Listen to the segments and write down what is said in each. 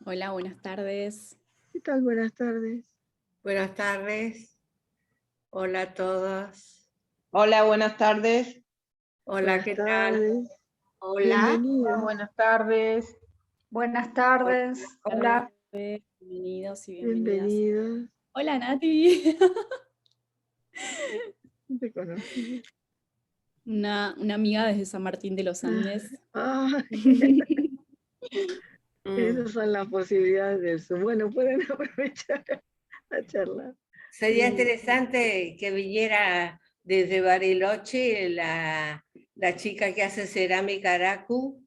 Hola, buenas tardes. ¿Qué tal? Buenas tardes. Buenas tardes. Hola a todos. Hola, buenas tardes. Hola, Buenas ¿qué tal? tardes. Hola. Bienvenidos. Buenas tardes. Buenas tardes. Hola. Bienvenidos y bienvenidas. Bienvenidos. Hola, Nati. No te conocí. Una amiga desde San Martín de los Andes. Esas son las posibilidades de eso. Bueno, pueden aprovechar la charla. Sería interesante que viniera desde Bariloche la chica que hace cerámica Araku,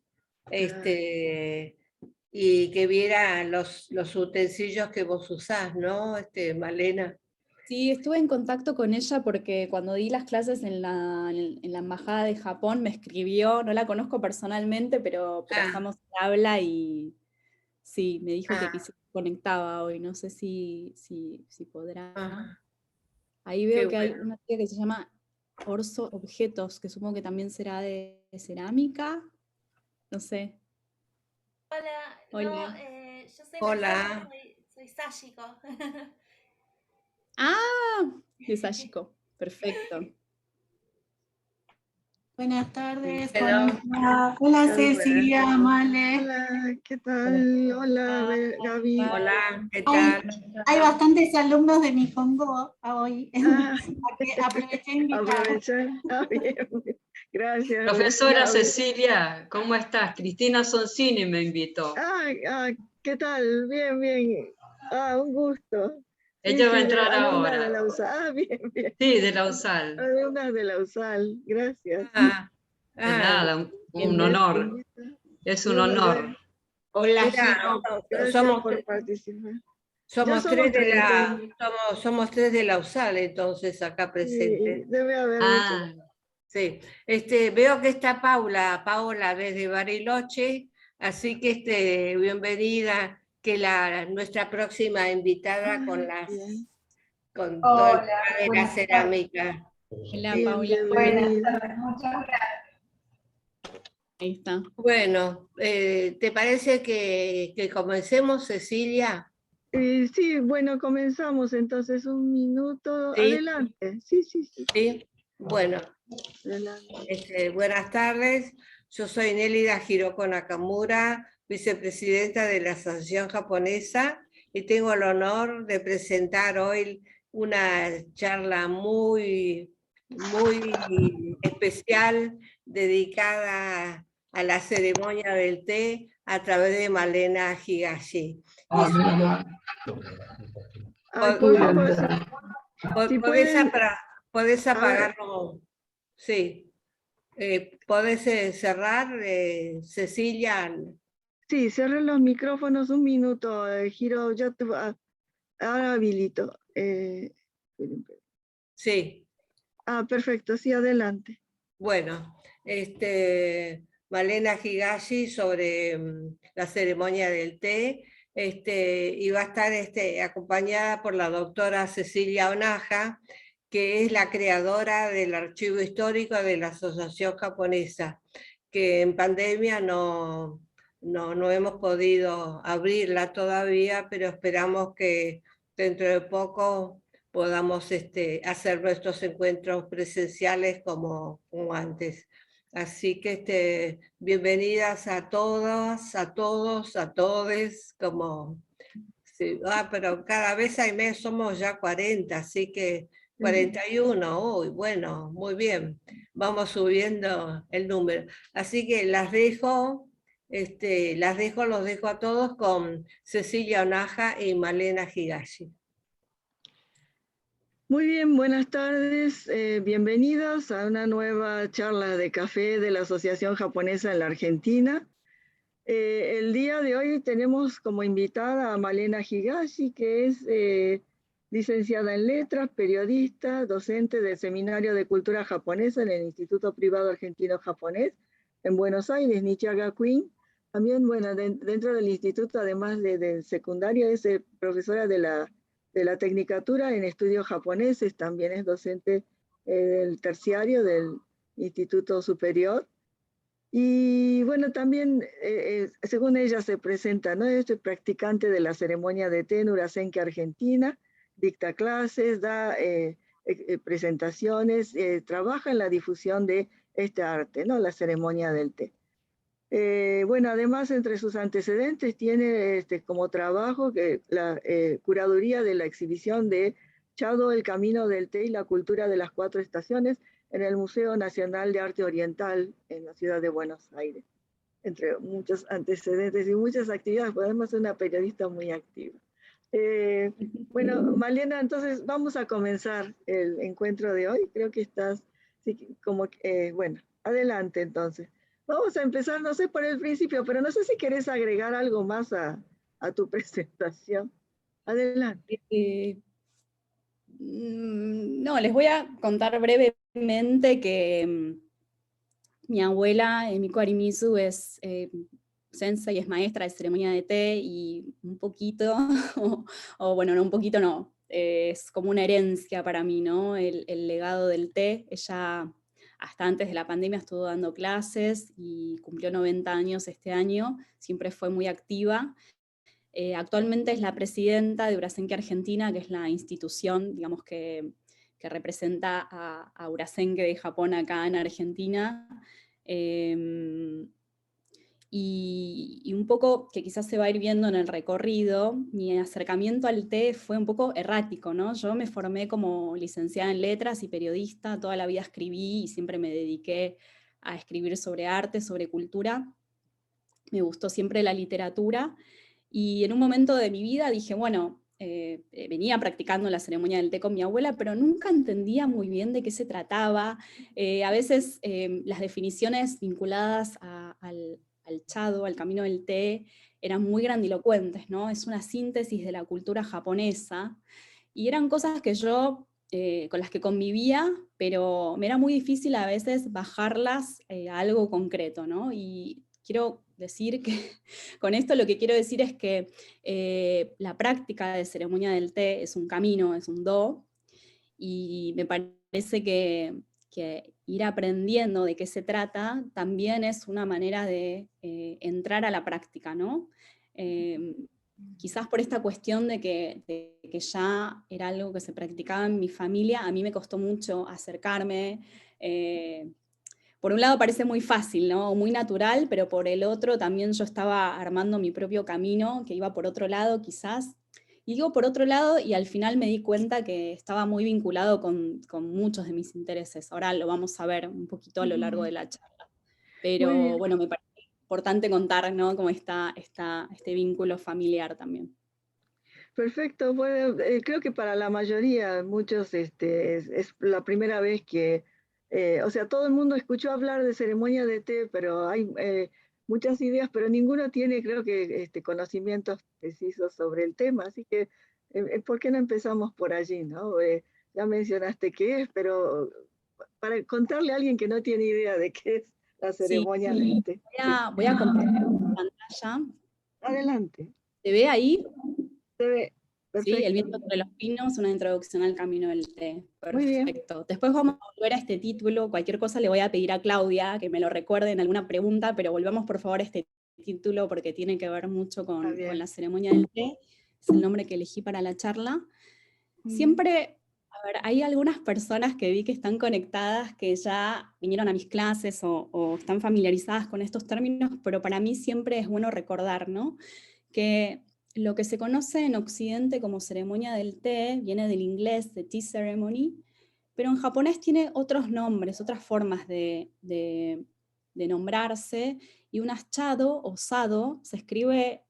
y que viera los utensilios que vos usás, ¿no, Malena? Sí, estuve en contacto con ella porque cuando di las clases en la embajada de Japón me escribió, no la conozco personalmente, pero estamos en habla y sí, me dijo que se conectaba hoy, no sé si podrá. Ahí veo que hay una tía que se llama Orso Objetos, que supongo que también será de cerámica, no sé. Hola, Hola. No, yo soy Hola. Marcela, soy Sashiko. De Sashiko, perfecto. Buenas tardes. Bueno. Hola Cecilia, Male. Hola, ¿qué tal? Hola, Gaby. Hola, ¿qué tal? Hay bastantes alumnos de mi Congo hoy. Ah, Aproveché a invitar. aprovechar. Bien. Gracias. Profesora Gaby. Cecilia, ¿cómo estás? Cristina Sonsini me invitó. ¿Qué tal? Bien, bien. Un gusto. Ella va a entrar alumna ahora. de la USAL. Bien, bien. Sí, de la USAL. Alumna de la USAL, gracias. De nada, un Bienvenida. honor. Es un honor. Hola, Gracias por participar. Somos Ya tres somos somos tres de la USAL, entonces, acá presentes. Sí, debe haber mucho. Sí, veo que está Paola desde Bariloche, así que bienvenida, que nuestra próxima invitada con todo el tema de la cerámica. Hola, Bien, Paula. bienvenida. Muchas gracias. Ahí está. Bueno, ¿te parece que comencemos, Cecilia? Sí, bueno, comenzamos entonces un minuto. Sí. Adelante. Sí. Sí, bueno. Adelante. Buenas tardes, yo soy Nélida Hiroko Nakamura, vicepresidenta de la Asociación Japonesa, y tengo el honor de presentar hoy una charla muy especial dedicada a la ceremonia del té a través de Malena Higashi. ¿Podés apagarlo? Sí. ¿Podés cerrar, Cecilia? Sí, cierren los micrófonos un minuto, Giro, ahora habilito. Sí. Perfecto, sí, adelante. Bueno, Malena Higashi sobre la ceremonia del té, y va a estar acompañada por la doctora Cecilia Onaja, que es la creadora del archivo histórico de la Asociación Japonesa, que en pandemia no hemos podido abrirla todavía, pero esperamos que dentro de poco podamos hacer nuestros encuentros presenciales como antes. Así que bienvenidas a todas, a todos, a todes, como... Sí, pero cada vez hay más, somos ya 40, así que 41, uy, bueno, muy bien, vamos subiendo el número. Así que los dejo a todos con Cecilia Onaja y Malena Higashi. Muy bien, buenas tardes, bienvenidos a una nueva charla de café de la Asociación Japonesa en la Argentina. El día de hoy tenemos como invitada a Malena Higashi, que es licenciada en letras, periodista, docente del Seminario de Cultura Japonesa en el Instituto Privado Argentino Japonés en Buenos Aires, Nichigakuin. También, bueno, dentro del instituto, además del secundario, es profesora de la Tecnicatura en Estudios Japoneses, también es docente del terciario del Instituto Superior. Y bueno, también, según ella se presenta, ¿no? Es practicante de la ceremonia de té en Urasenque, Argentina, dicta clases, da presentaciones, trabaja en la difusión de este arte, ¿no? La ceremonia del té. Bueno, además, entre sus antecedentes tiene como trabajo que la curaduría de la exhibición de Chado, el Camino del Té y la Cultura de las Cuatro Estaciones en el Museo Nacional de Arte Oriental en la ciudad de Buenos Aires, entre muchos antecedentes y muchas actividades, pues además es una periodista muy activa. Bueno, Malena, entonces vamos a comenzar el encuentro de hoy. Creo que estás, sí, como, bueno, adelante entonces. Vamos a empezar, no sé por el principio, pero no sé si querés agregar algo más a tu presentación. Adelante. No, les voy a contar brevemente que mi abuela, Miko Arimizu, es sensei, es maestra de ceremonia de té y un poquito, o bueno, no un poquito no, es como una herencia para mí, ¿no? El legado del té. Ella hasta antes de la pandemia estuvo dando clases y cumplió 90 años este año, siempre fue muy activa. Actualmente es la presidenta de Urasenque Argentina, que es la institución, digamos, que representa a Urasenque de Japón acá en Argentina. Y un poco que quizás se va a ir viendo en el recorrido, mi acercamiento al té fue un poco errático, ¿no? Yo me formé como licenciada en letras y periodista, toda la vida escribí y siempre me dediqué a escribir sobre arte, sobre cultura. Me gustó siempre la literatura y en un momento de mi vida dije, bueno, venía practicando la ceremonia del té con mi abuela, pero nunca entendía muy bien de qué se trataba. A veces las definiciones vinculadas al chado, al camino del té, eran muy grandilocuentes, ¿no? Es una síntesis de la cultura japonesa, y eran cosas que yo, con las que convivía, pero me era muy difícil a veces bajarlas a algo concreto, ¿no? Y quiero decir que con esto lo que quiero decir es que la práctica de ceremonia del té es un camino, es un do, y me parece que ir aprendiendo de qué se trata también es una manera de entrar a la práctica, ¿no? Quizás por esta cuestión de que ya era algo que se practicaba en mi familia, a mí me costó mucho acercarme. Por un lado parece muy fácil, ¿no? Muy natural, pero por el otro también yo estaba armando mi propio camino, que iba por otro lado quizás. Y digo por otro lado, y al final me di cuenta que estaba muy vinculado con muchos de mis intereses. Ahora lo vamos a ver un poquito a lo largo de la charla. Muy Pero bien. bueno, me parece importante contar, ¿no? Cómo está este vínculo familiar también. Perfecto. Bueno, creo que para la mayoría, muchos, es la primera vez que, o sea, todo el mundo escuchó hablar de ceremonia de té, pero hay muchas ideas, pero ninguno tiene, creo que, conocimientos precisos sobre el tema. Así que, ¿por qué no empezamos por allí, no? Ya mencionaste qué es, pero para contarle a alguien que no tiene idea de qué es la Sí, ceremonia del té. voy a compartir pantalla. Adelante. ¿Se ve ahí? Se ve. Sí, El Perfecto. viento entre los pinos, una introducción al camino del té. Muy bien. Perfecto. Después vamos a volver a este título. Cualquier cosa le voy a pedir a Claudia que me lo recuerde en alguna pregunta, pero volvamos por favor a este título porque tiene que ver mucho Está con bien. la ceremonia del té. Es el nombre que elegí para la charla. Mm. Siempre, a ver, hay algunas personas que vi que están conectadas, que ya vinieron a mis clases o están familiarizadas con estos términos, pero para mí siempre es bueno recordar, ¿no? Que lo que se conoce en Occidente como ceremonia del té viene del inglés de tea ceremony, pero en japonés tiene otros nombres, otras formas de nombrarse, y un chado o sado se escribe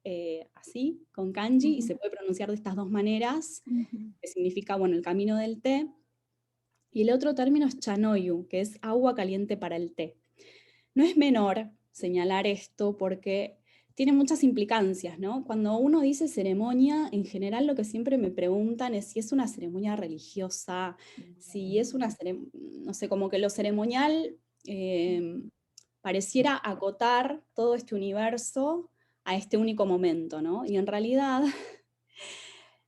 así, con kanji, y se puede pronunciar de estas dos maneras, Ujú. que significa, bueno, el camino del té, y el otro término es chanoyu, que es agua caliente para el té. No es menor señalar esto porque tiene muchas implicancias, ¿no? Cuando uno dice ceremonia, en general lo que siempre me preguntan es si es una ceremonia religiosa, si es una ceremonia, no sé, como que lo ceremonial pareciera acotar todo este universo a este único momento, ¿no? Y en realidad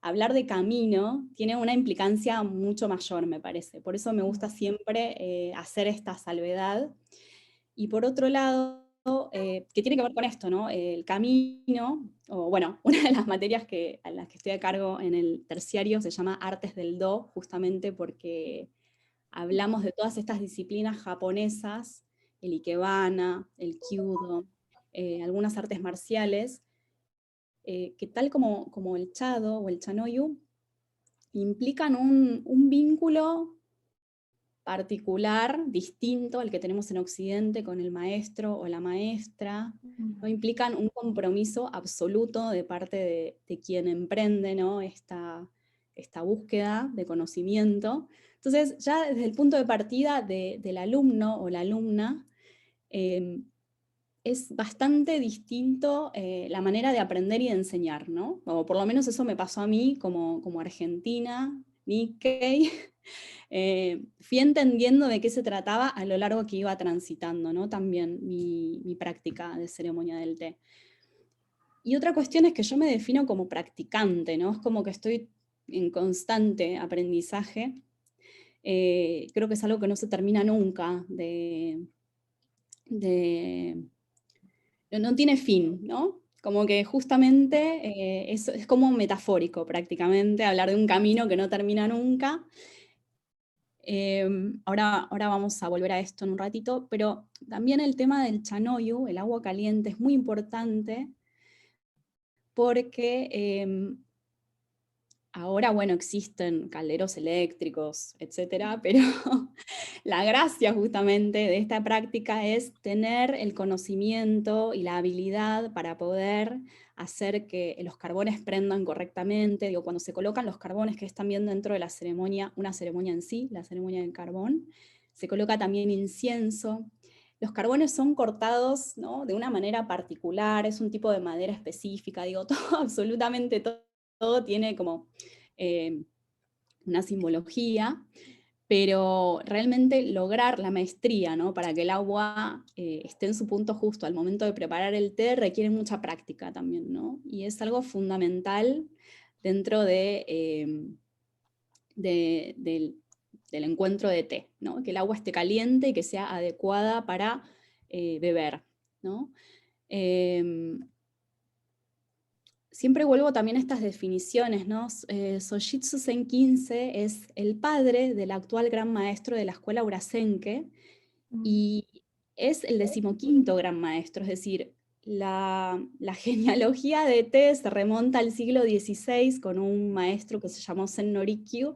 hablar de camino tiene una implicancia mucho mayor, me parece. Por eso me gusta siempre hacer esta salvedad. Y por otro lado, que tiene que ver con esto, ¿no? El camino, o bueno, una de las materias a las que estoy a cargo en el terciario se llama Artes del Do, justamente porque hablamos de todas estas disciplinas japonesas, el ikebana, el kyudo, algunas artes marciales, que tal como el chado o el chanoyu, implican un vínculo particular, distinto al que tenemos en Occidente con el maestro o la maestra, ¿no? Implican un compromiso absoluto de parte de quien emprende, ¿no? esta búsqueda de conocimiento. Entonces, ya desde el punto de partida del alumno o la alumna, es bastante distinto la manera de aprender y de enseñar, ¿no? O por lo menos eso me pasó a mí como argentina, Nikkei. Fui entendiendo de qué se trataba a lo largo que iba transitando, ¿no? También mi práctica de ceremonia del té. Y otra cuestión es que yo me defino como practicante, ¿no? Es como que estoy en constante aprendizaje. Creo que es algo que no se termina nunca, no tiene fin, ¿no? Como que justamente es como metafórico prácticamente, hablar de un camino que no termina nunca. Ahora vamos a volver a esto en un ratito, pero también el tema del chanoyu, el agua caliente, es muy importante porque ahora, bueno, existen calderos eléctricos, etcétera, pero la gracia justamente de esta práctica es tener el conocimiento y la habilidad para poder hacer que los carbones prendan correctamente. Digo, cuando se colocan los carbones, que es también dentro de la ceremonia, una ceremonia en sí, la ceremonia del carbón, se coloca también incienso. Los carbones son cortados, ¿no? De una manera particular, es un tipo de madera específica, digo, todo, absolutamente todo tiene como una simbología, pero realmente lograr la maestría, ¿no? Para que el agua esté en su punto justo al momento de preparar el té requiere mucha práctica también, ¿no? Y es algo fundamental dentro del encuentro de té, ¿no? Que el agua esté caliente y que sea adecuada para beber, ¿no? Siempre vuelvo también a estas definiciones, ¿no? Sojitsu Sen-15 es el padre del actual gran maestro de la escuela Urasenke y es el 15º gran maestro, es decir, la genealogía de té se remonta al siglo XVI con un maestro que se llamó Sen Norikyu,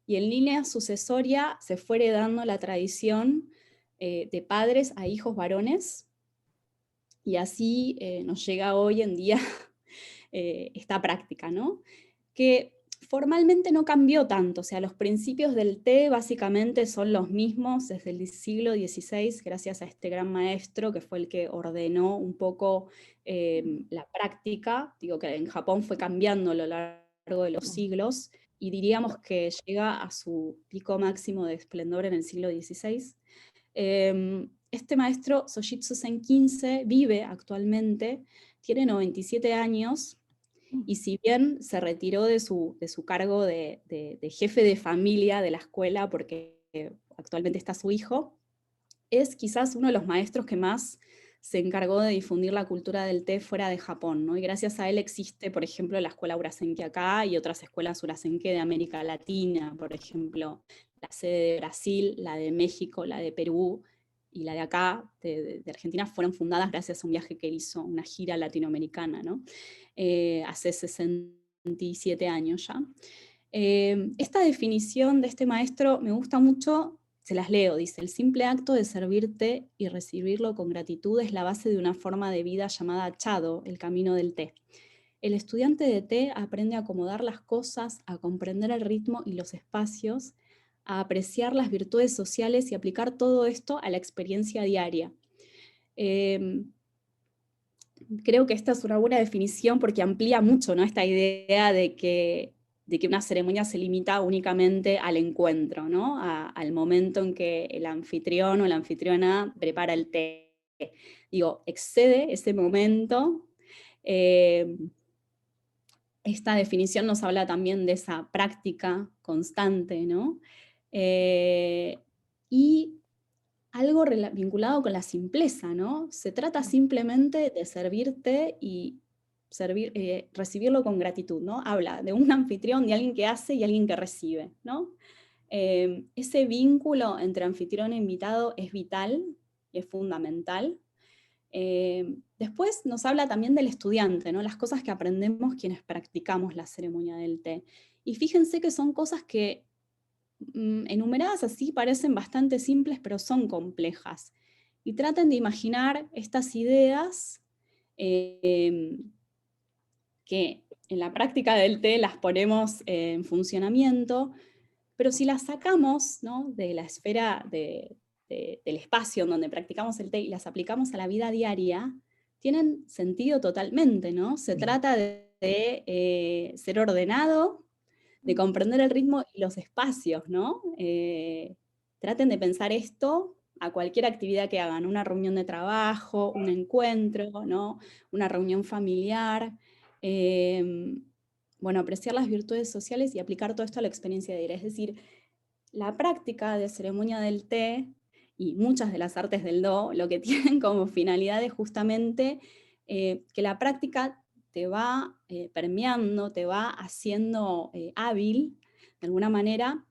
y en línea sucesoria se fue heredando la tradición de padres a hijos varones, y así nos llega hoy en día esta práctica, ¿no? Que formalmente no cambió tanto, o sea, los principios del té básicamente son los mismos desde el siglo XVI, gracias a este gran maestro que fue el que ordenó un poco la práctica. Digo que en Japón fue cambiando a lo largo de los siglos, y diríamos que llega a su pico máximo de esplendor en el siglo XVI. Este maestro, Sojitsu Sen-15, vive actualmente, tiene 97 años, y si bien se retiró de su cargo de jefe de familia de la escuela, porque actualmente está su hijo, es quizás uno de los maestros que más se encargó de difundir la cultura del té fuera de Japón, ¿no? Y gracias a él existe, por ejemplo, la escuela Urasenke acá y otras escuelas Urasenke de América Latina, por ejemplo, la sede de Brasil, la de México, la de Perú y la de acá, de Argentina, fueron fundadas gracias a un viaje que él hizo, una gira latinoamericana, ¿no? Hace 67 años ya. Esta definición de este maestro me gusta mucho. Se las leo, dice: el simple acto de servirte y recibirlo con gratitud es la base de una forma de vida llamada chado, el camino del té. El estudiante de té aprende a acomodar las cosas, a comprender el ritmo y los espacios, a apreciar las virtudes sociales y aplicar todo esto a la experiencia diaria. Creo que esta es una buena definición porque amplía mucho, ¿no? Esta idea de que una ceremonia se limita únicamente al encuentro, ¿no? Al momento en que el anfitrión o la anfitriona prepara el té. Digo, excede ese momento. Esta definición nos habla también de esa práctica constante, ¿no? Y algo vinculado con la simpleza, ¿no? Se trata simplemente de servirte y recibirlo con gratitud, ¿no? Habla de un anfitrión, de alguien que hace y alguien que recibe, ¿no? Ese vínculo entre anfitrión e invitado es vital y es fundamental. Después nos habla también del estudiante, ¿no? Las cosas que aprendemos quienes practicamos la ceremonia del té. Y fíjense que son cosas que enumeradas así parecen bastante simples, pero son complejas. Y traten de imaginar estas ideas que en la práctica del té las ponemos en funcionamiento, pero si las sacamos, ¿no?, de la esfera del espacio en donde practicamos el té y las aplicamos a la vida diaria, tienen sentido totalmente, ¿no? Se trata de ser ordenado, de comprender el ritmo y los espacios, ¿no? Traten de pensar esto a cualquier actividad que hagan, una reunión de trabajo, un encuentro, ¿no?, una reunión familiar. Bueno, apreciar las virtudes sociales y aplicar todo esto a la experiencia diaria. Es decir, la práctica de ceremonia del té y muchas de las artes del do, lo que tienen como finalidad es justamente que la práctica te va permeando, te va haciendo hábil, de alguna manera,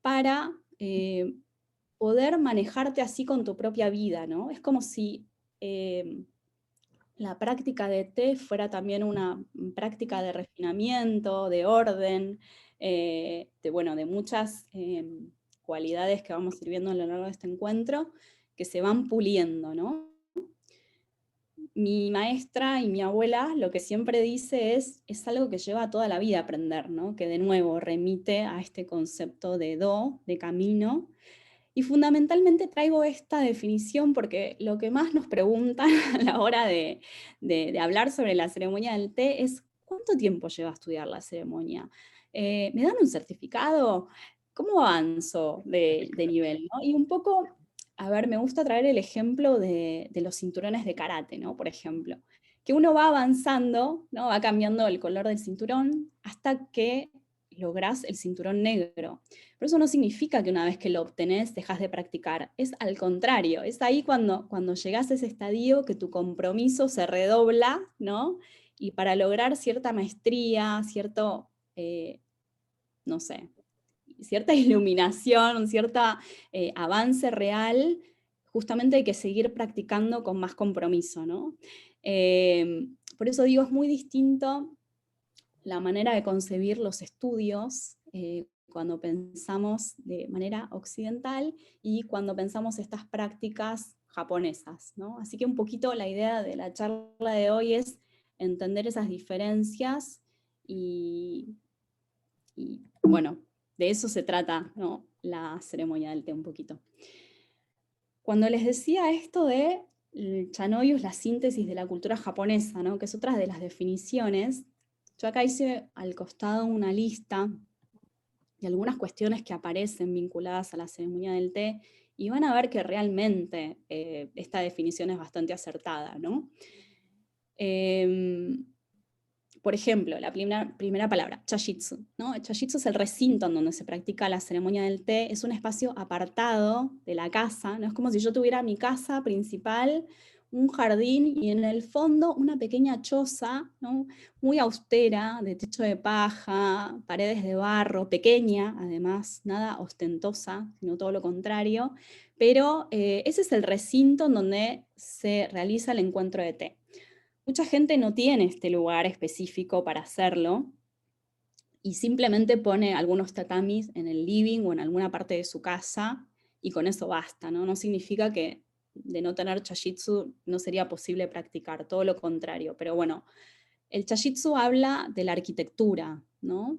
para poder manejarte así con tu propia vida, ¿no? Es como si la práctica de té fuera también una práctica de refinamiento, de orden, de muchas cualidades que vamos a ir viendo a lo largo de este encuentro, que se van puliendo, ¿no? Mi maestra y mi abuela lo que siempre dice es algo que lleva toda la vida a aprender, ¿no? Que de nuevo remite a este concepto de do, de camino. Y fundamentalmente traigo esta definición porque lo que más nos preguntan a la hora de hablar sobre la ceremonia del té es ¿cuánto tiempo lleva a estudiar la ceremonia? ¿Me dan un certificado? ¿Cómo avanzo de nivel, ¿no? Y un poco, a ver, me gusta traer el ejemplo de los cinturones de karate, ¿no? Por ejemplo, que uno va avanzando, ¿no? Va cambiando el color del cinturón hasta que lográs el cinturón negro. Pero eso no significa que una vez que lo obtenés dejas de practicar, es al contrario, es ahí cuando llegás a ese estadio que tu compromiso se redobla, ¿no? Y para lograr cierta maestría, cierto, no sé, cierta iluminación, un cierto avance real, justamente hay que seguir practicando con más compromiso, ¿no? Por eso digo, es muy distinto la manera de concebir los estudios cuando pensamos de manera occidental y cuando pensamos estas prácticas japonesas, ¿no? Así que un poquito la idea de la charla de hoy es entender esas diferencias y bueno, de eso se trata, ¿no?, la ceremonia del té un poquito. Cuando les decía esto de Chanoyu es la síntesis de la cultura japonesa, ¿no?, que es otra de las definiciones, yo acá hice al costado una lista de algunas cuestiones que aparecen vinculadas a la ceremonia del té, y van a ver que realmente esta definición es bastante acertada, ¿no? Por ejemplo, la primera palabra, chashitsu, ¿no? El chashitsu es el recinto en donde se practica la ceremonia del té, es un espacio apartado de la casa, ¿no? Es como si yo tuviera mi casa principal, un jardín y en el fondo una pequeña choza, ¿no?, muy austera, de techo de paja, paredes de barro, pequeña además, nada ostentosa, sino todo lo contrario, pero ese es el recinto en donde se realiza el encuentro de té. Mucha gente no tiene este lugar específico para hacerlo y simplemente pone algunos tatamis en el living o en alguna parte de su casa y con eso basta, ¿no? No significa que de no tener chashitsu no sería posible practicar, todo lo contrario. Pero bueno, el chashitsu habla de la arquitectura, ¿no?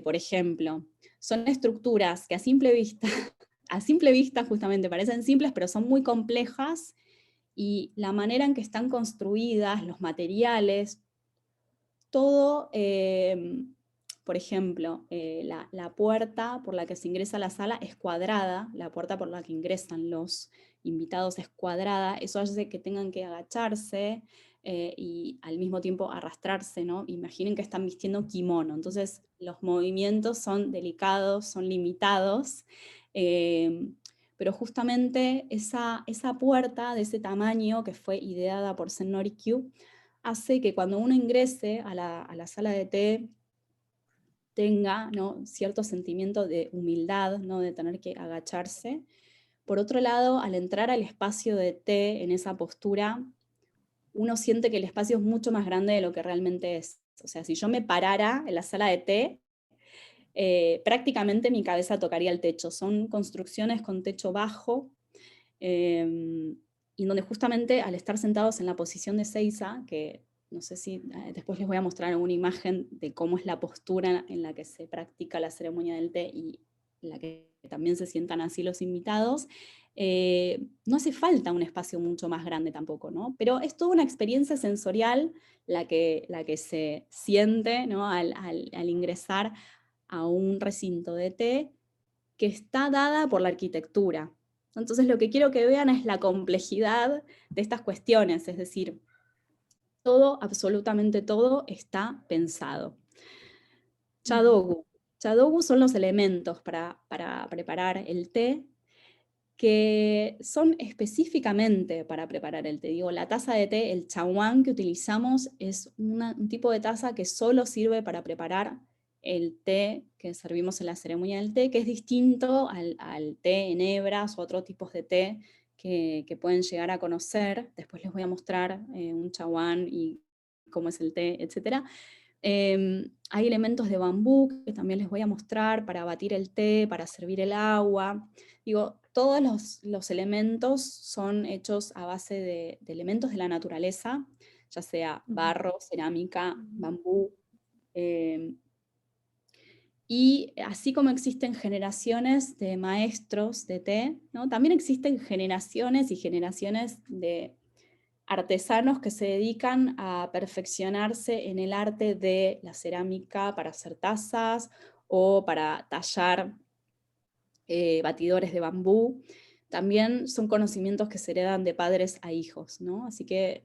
Por ejemplo, son estructuras que a simple vista justamente parecen simples, pero son muy complejas, y la manera en que están construidas, los materiales, todo, por ejemplo, la puerta por la que se ingresa a la sala es cuadrada, la puerta por la que ingresan los invitados es cuadrada, eso hace que tengan que agacharse y al mismo tiempo arrastrarse, ¿no? Imaginen que están vistiendo kimono, entonces los movimientos son delicados, son limitados, pero justamente esa puerta de ese tamaño que fue ideada por Zen Norikyu hace que cuando uno ingrese a la sala de té tenga, ¿no?, cierto sentimiento de humildad, ¿no?, de tener que agacharse. Por otro lado, al entrar al espacio de té en esa postura, uno siente que el espacio es mucho más grande de lo que realmente es. O sea, si yo me parara en la sala de té, prácticamente mi cabeza tocaría el techo. Son construcciones con techo bajo, y donde justamente al estar sentados en la posición de Seiza, que no sé si después les voy a mostrar alguna imagen de cómo es la postura en la que se practica la ceremonia del té y en la que también se sientan así los invitados, no hace falta un espacio mucho más grande tampoco, ¿no? Pero es toda una experiencia sensorial la que se siente, ¿no?, al ingresar a un recinto de té que está dada por la arquitectura. Entonces lo que quiero que vean es la complejidad de estas cuestiones, es decir, todo, absolutamente todo, está pensado. Chadogu. Chadogu son los elementos para preparar el té, que son específicamente para preparar el té. Digo, la taza de té, el chawan que utilizamos, es un tipo de taza que solo sirve para preparar el té que servimos en la ceremonia del té, que es distinto al té en hebras o otros tipos de té que pueden llegar a conocer. Después les voy a mostrar un chawan y cómo es el té, etc. Hay elementos de bambú que también les voy a mostrar para batir el té, para servir el agua. Digo, todos los elementos son hechos a base de elementos de la naturaleza, ya sea barro, cerámica, bambú. Y así como existen generaciones de maestros de té, ¿no?, también existen generaciones y generaciones de artesanos que se dedican a perfeccionarse en el arte de la cerámica para hacer tazas o para tallar batidores de bambú. También son conocimientos que se heredan de padres a hijos, ¿no? Así que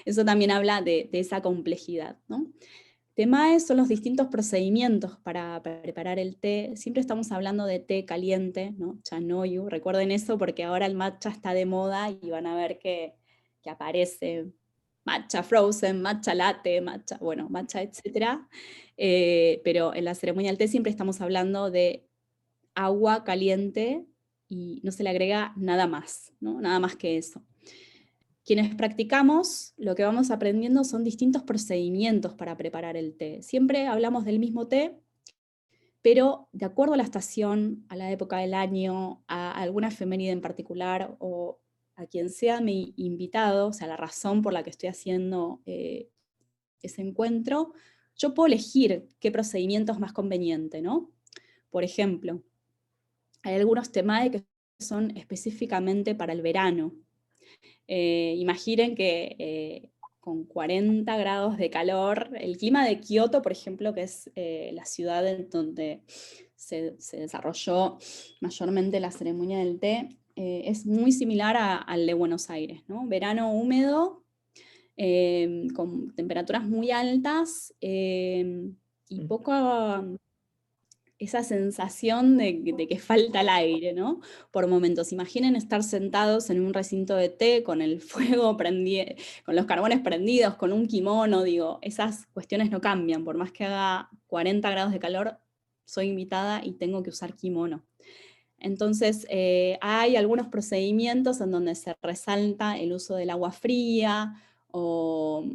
eso también habla de esa complejidad, ¿no? Temae son los distintos procedimientos para preparar el té. Siempre estamos hablando de té caliente, ¿no? Chanoyu. Recuerden eso porque ahora el matcha está de moda y van a ver que aparece matcha frozen, matcha latte, matcha, bueno, matcha, etc. Pero en la ceremonia del té siempre estamos hablando de agua caliente y no se le agrega nada más, ¿no? Nada más que eso. Quienes practicamos, lo que vamos aprendiendo son distintos procedimientos para preparar el té. Siempre hablamos del mismo té, pero de acuerdo a la estación, a la época del año, a alguna efeméride en particular, o a quien sea mi invitado, o sea, la razón por la que estoy haciendo ese encuentro, yo puedo elegir qué procedimiento es más conveniente, ¿no? Por ejemplo, hay algunos temae que son específicamente para el verano. Imaginen que con 40 grados de calor, el clima de Kioto, por ejemplo, que es la ciudad en donde se desarrolló mayormente la ceremonia del té, es muy similar al de Buenos Aires, ¿no? Verano húmedo, con temperaturas muy altas y poca esa sensación de que falta el aire, ¿no? Por momentos. Imaginen estar sentados en un recinto de té con el fuego prendido, con los carbones prendidos, con un kimono, digo, esas cuestiones no cambian. Por más que haga 40 grados de calor, soy invitada y tengo que usar kimono. Entonces, hay algunos procedimientos en donde se resalta el uso del agua fría o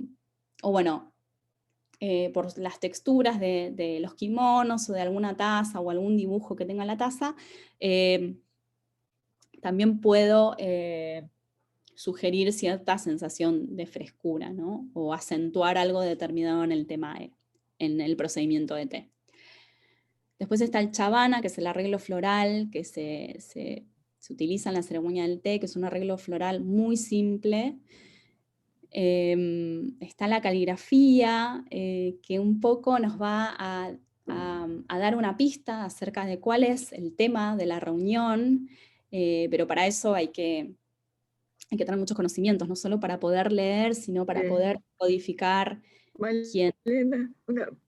bueno, por las texturas de los kimonos o de alguna taza o algún dibujo que tenga la taza, también puedo sugerir cierta sensación de frescura, ¿no? O acentuar algo determinado en el temae, en el procedimiento de té. Después está el chavana, que es el arreglo floral que se utiliza en la ceremonia del té, que es un arreglo floral muy simple. Está la caligrafía, que un poco nos va a dar una pista acerca de cuál es el tema de la reunión, pero para eso hay que tener muchos conocimientos, no solo para poder leer, sino para poder codificar quién. Malena,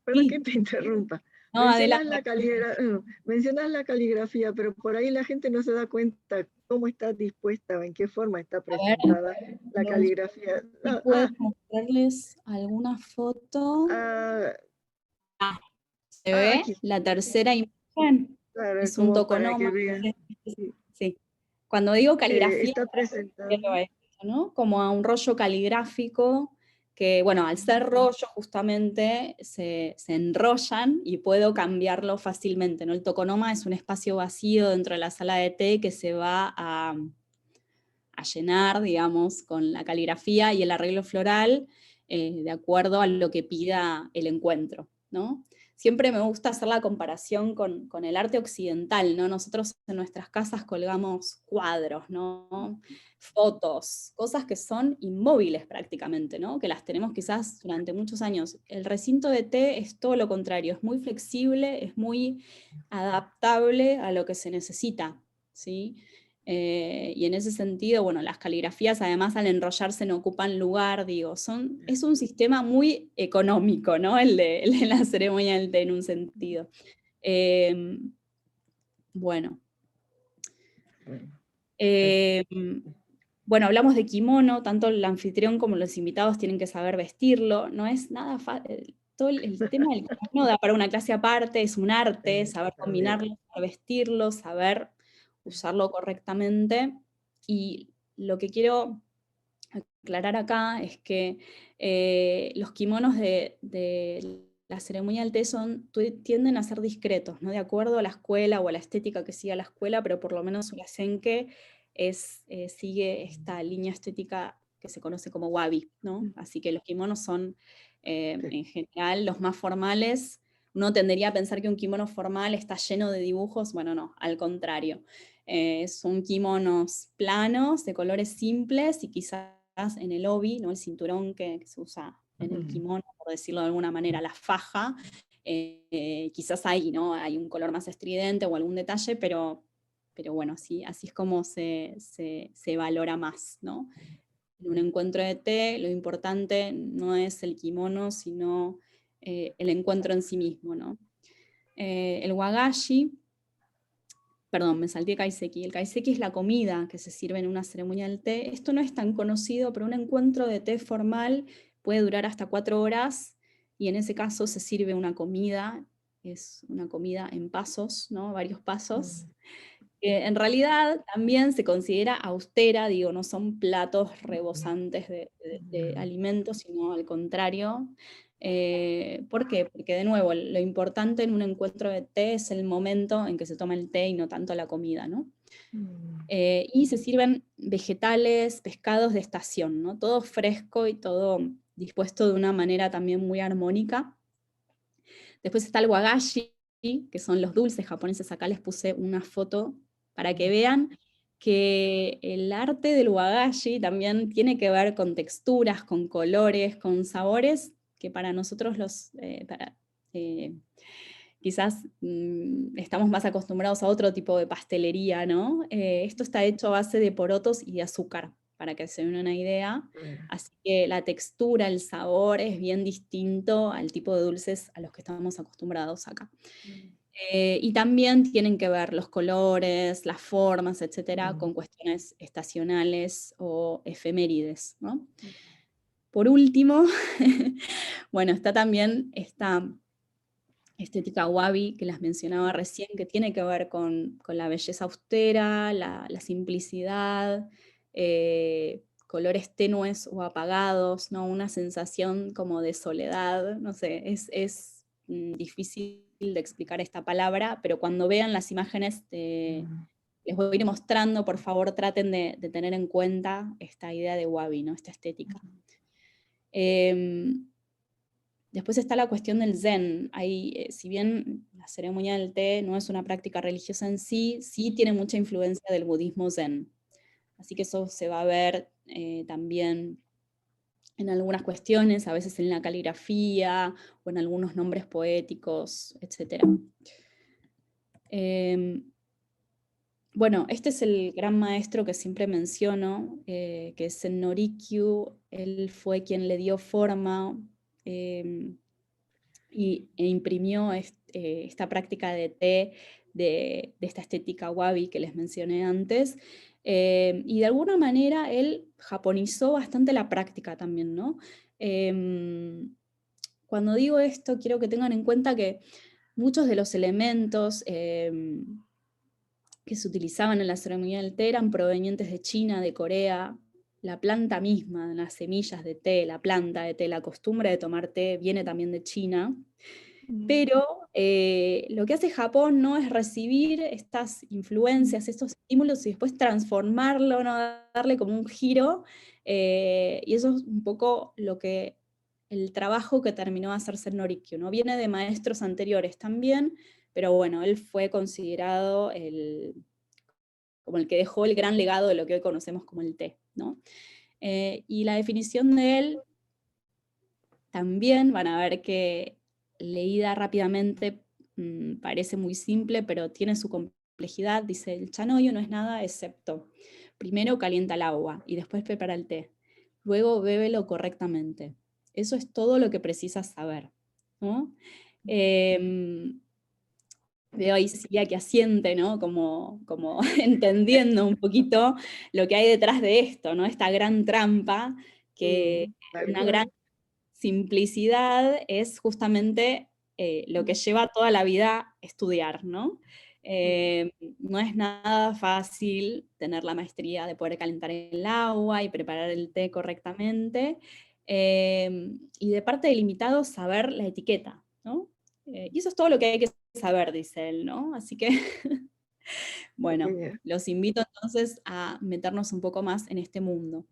perdón Sí. que te interrumpa. No, Mencionas la caligrafía, pero por ahí la gente no se da cuenta cómo está dispuesta o en qué forma está a ver, presentada la caligrafía. si puedo mostrarles alguna foto. Ah, ¿Se ve? aquí, La tercera imagen claro, es un como para que toconoma. vean. Sí, Sí. Cuando digo caligrafía, está me presentada. refiero a esto, ¿no? Como a un rollo caligráfico que, bueno, al ser rollo justamente se enrollan y puedo cambiarlo fácilmente, ¿no? El toconoma es un espacio vacío dentro de la sala de té que se va a llenar, digamos, con la caligrafía y el arreglo floral de acuerdo a lo que pida el encuentro, ¿no? Siempre me gusta hacer la comparación con el arte occidental, ¿no? Nosotros en nuestras casas colgamos cuadros, ¿no? Fotos, cosas que son inmóviles prácticamente, ¿no? Que las tenemos quizás durante muchos años. El recinto de té es todo lo contrario, es muy flexible, es muy adaptable a lo que se necesita, ¿sí? Y en ese sentido, bueno, las caligrafías además al enrollarse no ocupan lugar, digo, es un sistema muy económico, ¿no? El de la ceremonia del té en un sentido. Bueno. Bueno, hablamos de kimono, tanto el anfitrión como los invitados tienen que saber vestirlo, no es nada fácil. Todo el tema del kimono da para una clase aparte, es un arte, saber combinarlo, saber vestirlo, saber usarlo correctamente. Y lo que quiero aclarar acá es que los kimonos de la ceremonia del té tienden a ser discretos, ¿no? De acuerdo a la escuela o a la estética que siga la escuela, pero por lo menos Urasenke sigue esta línea estética que se conoce como wabi, ¿no? Así que los kimonos son en general los más formales. Uno tendería a pensar que un kimono formal está lleno de dibujos, bueno, no, al contrario. Son kimonos planos, de colores simples y quizás en el obi, ¿no? El cinturón que se usa en el kimono, por decirlo de alguna manera, la faja, quizás ahí, ¿no? Hay un color más estridente o algún detalle, pero bueno, así es como se valora más, ¿no? En un encuentro de té, lo importante no es el kimono, sino el encuentro en sí mismo, ¿no? El wagashi, perdón, me salté kaiseki. El kaiseki es la comida que se sirve en una ceremonia del té. Esto no es tan conocido, pero un encuentro de té formal puede durar hasta 4 horas y en ese caso se sirve una comida, es una comida en pasos, ¿no? Varios pasos. En realidad también se considera austera, digo, no son platos rebosantes de alimentos, sino al contrario. ¿Por qué? Porque de nuevo, lo importante en un encuentro de té es el momento en que se toma el té y no tanto la comida, ¿no? Y se sirven vegetales, pescados de estación, ¿no? Todo fresco y todo dispuesto de una manera también muy armónica. Después está el wagashi, que son los dulces japoneses. Acá les puse una foto para que vean que el arte del wagashi también tiene que ver con texturas, con colores, con sabores, que para nosotros quizás estamos más acostumbrados a otro tipo de pastelería, ¿no? Esto está hecho a base de porotos y de azúcar, para que se den una idea. Así que la textura, el sabor es bien distinto al tipo de dulces a los que estamos acostumbrados acá. Y también tienen que ver los colores, las formas, etcétera, con cuestiones estacionales o efemérides, ¿no? Por último, bueno, está también esta estética wabi que las mencionaba recién, que tiene que ver con la belleza austera, la simplicidad, colores tenues o apagados, ¿no? Una sensación como de soledad, no sé, es difícil de explicar esta palabra, pero cuando vean las imágenes les voy a ir mostrando, por favor traten de tener en cuenta esta idea de wabi, ¿no? Esta estética. Después está la cuestión del zen. Si bien la ceremonia del té no es una práctica religiosa en sí, sí tiene mucha influencia del budismo zen. Así que eso se va a ver también en algunas cuestiones, a veces en la caligrafía o en algunos nombres poéticos, etc. Bueno, este es el gran maestro que siempre menciono, que es el Norikyu. Él fue quien le dio forma e imprimió esta práctica de té, de esta estética wabi que les mencioné antes, y de alguna manera él japonizó bastante la práctica también, ¿no? Cuando digo esto, quiero que tengan en cuenta que muchos de los elementos que se utilizaban en la ceremonia del té eran provenientes de China, de Corea. La planta misma, las semillas de té, la planta de té, la costumbre de tomar té viene también de China. Pero lo que hace Japón no es recibir estas influencias, estos estímulos y después transformarlo, ¿no? Darle como un giro. Y eso es un poco el trabajo que terminó de hacer Sen no Rikyū, ¿no? Viene de maestros anteriores también, pero bueno, él fue considerado como el que dejó el gran legado de lo que hoy conocemos como el té, ¿no? Y la definición de él también van a ver que leída rápidamente parece muy simple, pero tiene su complejidad. Dice, el chanoyo no es nada excepto, primero calienta el agua y después prepara el té. Luego bébelo correctamente. Eso es todo lo que precisas saber, ¿no? Veo ahí Cecilia que asiente, ¿no? Como entendiendo un poquito lo que hay detrás de esto, ¿no? Esta gran trampa, que una gran simplicidad es justamente lo que lleva toda la vida estudiar, ¿no? No es nada fácil tener la maestría de poder calentar el agua y preparar el té correctamente, y de parte del invitado saber la etiqueta, ¿no? Y eso es todo lo que hay que saber, dice él, ¿no? Así que, bueno, los invito entonces a meternos un poco más en este mundo.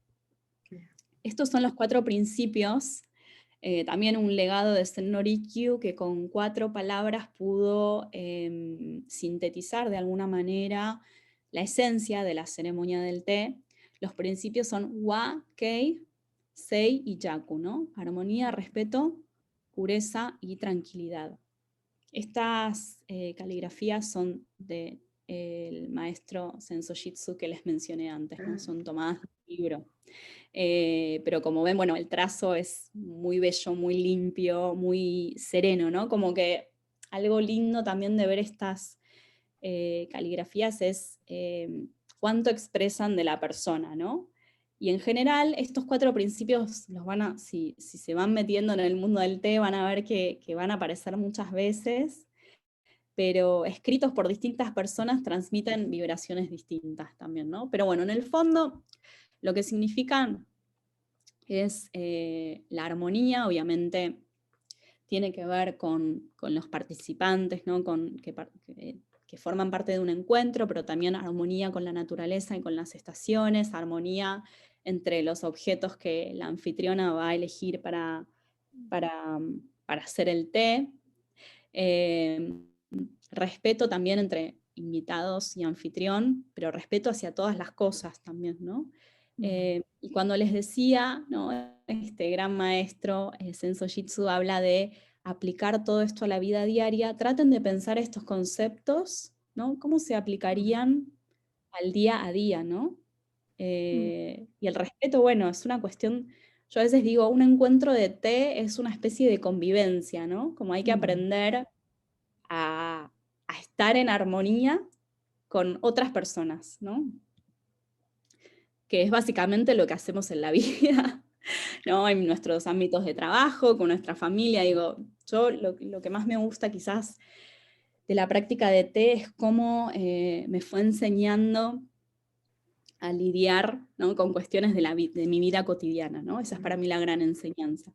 Estos son los 4 principios, también un legado de Sen no Rikyū que con 4 palabras pudo sintetizar de alguna manera la esencia de la ceremonia del té. Los principios son wa, kei, sei y yaku, ¿no? Armonía, respeto, pureza y tranquilidad. Estas caligrafías son del maestro Senso Jitsu que les mencioné antes, ¿no? Son tomadas del libro. Pero como ven, bueno, el trazo es muy bello, muy limpio, muy sereno, ¿no? Como que algo lindo también de ver estas caligrafías es cuánto expresan de la persona, ¿no? Y en general, estos 4 principios si se van metiendo en el mundo del té, van a ver que van a aparecer muchas veces, pero escritos por distintas personas transmiten vibraciones distintas también, ¿no? Pero bueno, en el fondo, lo que significan es la armonía, obviamente tiene que ver con los participantes, ¿no? Que forman parte de un encuentro, pero también armonía con la naturaleza y con las estaciones, armonía entre los objetos que la anfitriona va a elegir para hacer el té. Respeto también entre invitados y anfitrión, pero respeto hacia todas las cosas también, ¿no? Y cuando les decía, ¿no? Este gran maestro, Senso Jitsu, habla de aplicar todo esto a la vida diaria, traten de pensar estos conceptos, ¿no? ¿Cómo se aplicarían al día a día, ¿no? Y el respeto, bueno, es una cuestión, yo a veces digo, un encuentro de té es una especie de convivencia, ¿no? Como hay que aprender a estar en armonía con otras personas, ¿no? Que es básicamente lo que hacemos en la vida, ¿no? En nuestros ámbitos de trabajo, con nuestra familia. Digo, yo lo que más me gusta quizás de la práctica de té es cómo me fue enseñando a lidiar, ¿no? Con cuestiones de mi vida cotidiana, ¿no? Esa es para mí la gran enseñanza.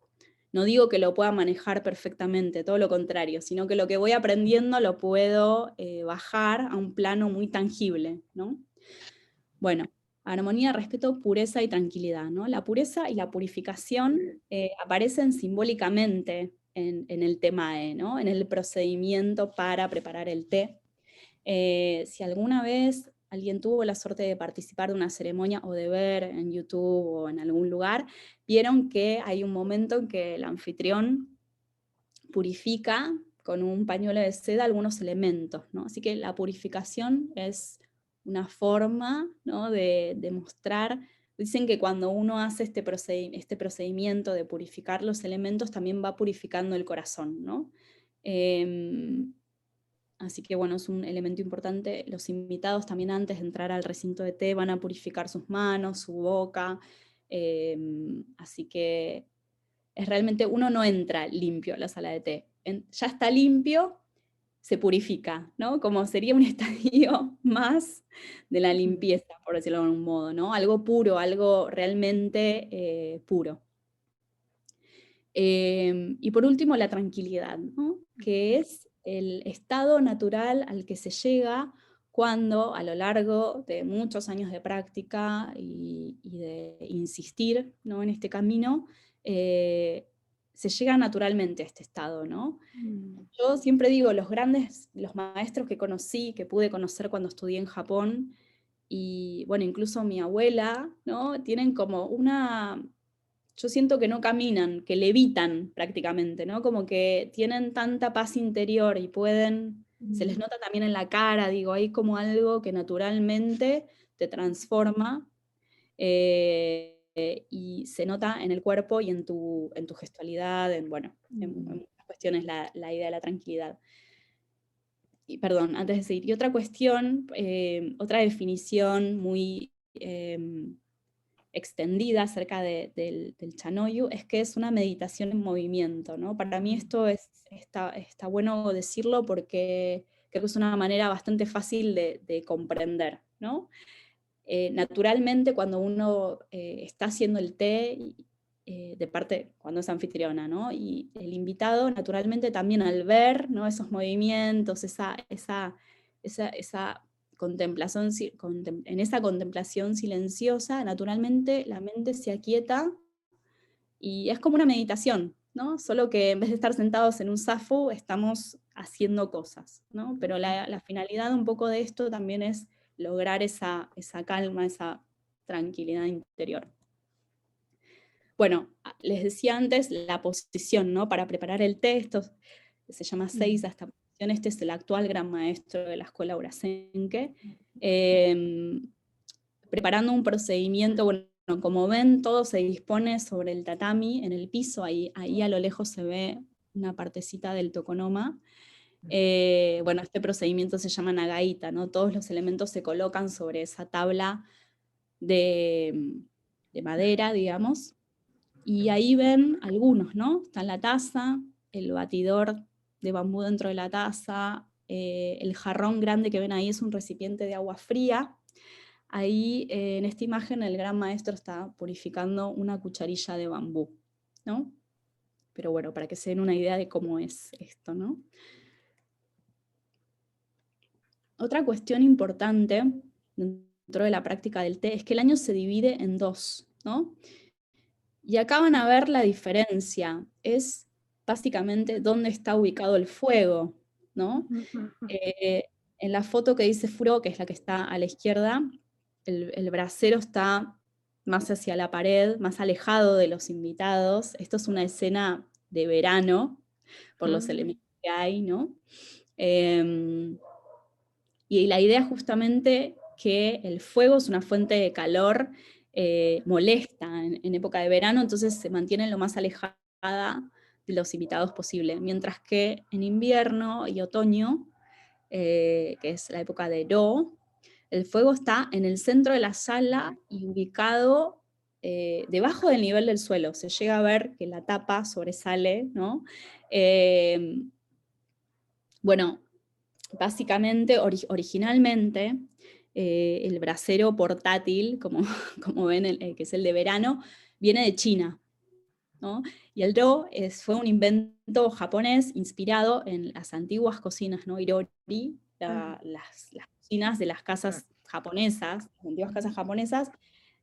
No digo que lo pueda manejar perfectamente, todo lo contrario, sino que lo que voy aprendiendo lo puedo bajar a un plano muy tangible, ¿no? Bueno, armonía, respeto, pureza y tranquilidad, ¿no? La pureza y la purificación aparecen simbólicamente en el temae, ¿no? En el procedimiento para preparar el té. Si alguna vez alguien tuvo la suerte de participar de una ceremonia o de ver en YouTube o en algún lugar, vieron que hay un momento en que el anfitrión purifica con un pañuelo de seda algunos elementos, ¿no? Así que la purificación es una forma, ¿no? de mostrar Dicen que cuando uno hace este procedimiento de purificar los elementos, también va purificando el corazón, ¿no? Así que bueno, es un elemento importante. Los invitados también antes de entrar al recinto de té van a purificar sus manos, su boca, así que es realmente, uno no entra limpio a la sala de té. Ya está limpio, se purifica, ¿no? Como sería un estadio más de la limpieza, por decirlo de algún modo, ¿no? Algo puro, algo realmente puro. Y por último, la tranquilidad, ¿no? Que es el estado natural al que se llega cuando a lo largo de muchos años de práctica y de insistir, ¿no? En este camino, se llega naturalmente a este estado, ¿no? Yo siempre digo, los maestros que conocí, que pude conocer cuando estudié en Japón, y bueno, incluso mi abuela, ¿no? Tienen como yo siento que no caminan, que levitan prácticamente, ¿no? Como que tienen tanta paz interior y se les nota también en la cara, digo, hay como algo que naturalmente te transforma, y se nota en el cuerpo y en tu gestualidad, en muchas cuestiones la idea de la tranquilidad. Y perdón, antes de seguir, y otra cuestión, otra definición muy extendida acerca del Chanoyu es que es una meditación en movimiento, ¿no? Para mí esto está bueno decirlo porque creo que es una manera bastante fácil de comprender, ¿no? Naturalmente, cuando uno está haciendo el té, de parte, cuando es anfitriona, ¿no? Y el invitado, naturalmente, también al ver, ¿no? Esos movimientos, esa contemplación, en esa contemplación silenciosa, naturalmente la mente se aquieta y es como una meditación, ¿no? Solo que en vez de estar sentados en un zafu, estamos haciendo cosas, ¿no? Pero la finalidad un poco de esto también es lograr esa calma, esa tranquilidad interior. Bueno, les decía antes la posición, ¿no? Para preparar el té, esto se llama Seiza, esta posición, este es el actual gran maestro de la escuela Urasenke, preparando un procedimiento, bueno, como ven, todo se dispone sobre el tatami, en el piso, ahí a lo lejos se ve una partecita del tokonoma. Bueno, este procedimiento se llama nagaita, ¿no? Todos los elementos se colocan sobre esa tabla de madera, digamos, y ahí ven algunos, ¿no? Está la taza, el batidor de bambú dentro de la taza, el jarrón grande que ven ahí es un recipiente de agua fría. Ahí en esta imagen el gran maestro está purificando una cucharilla de bambú, ¿no? Pero bueno, para que se den una idea de cómo es esto, ¿no? Otra cuestión importante dentro de la práctica del té es que el año se divide en dos, ¿no? Y acá van a ver la diferencia, es básicamente dónde está ubicado el fuego, ¿no? En la foto que dice Furo, que es la que está a la izquierda, el brasero está más hacia la pared, más alejado de los invitados. Esto es una escena de verano, por los elementos que hay, ¿no? Y la idea es justamente que el fuego es una fuente de calor molesta en época de verano, entonces se mantiene lo más alejada de los invitados posible, mientras que en invierno y otoño, que es la época de Do, el fuego está en el centro de la sala y ubicado debajo del nivel del suelo. Se llega a ver que la tapa sobresale, ¿no? Bueno, básicamente, originalmente, el brasero portátil, como ven, que es el de verano, viene de China, ¿no? Y el do fue un invento japonés inspirado en las antiguas cocinas, ¿no? Irori, las cocinas de las casas japonesas, las antiguas casas japonesas,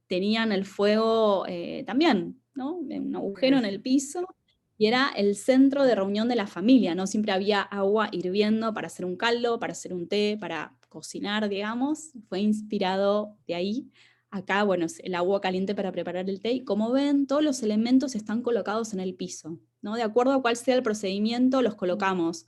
tenían el fuego también, ¿no? Un agujero en el piso, y era el centro de reunión de la familia, ¿no? Siempre había agua hirviendo para hacer un caldo, para hacer un té, para cocinar, digamos. Fue inspirado de ahí. Acá, bueno, es el agua caliente para preparar el té, y como ven, todos los elementos están colocados en el piso, ¿no? De acuerdo a cuál sea el procedimiento, los colocamos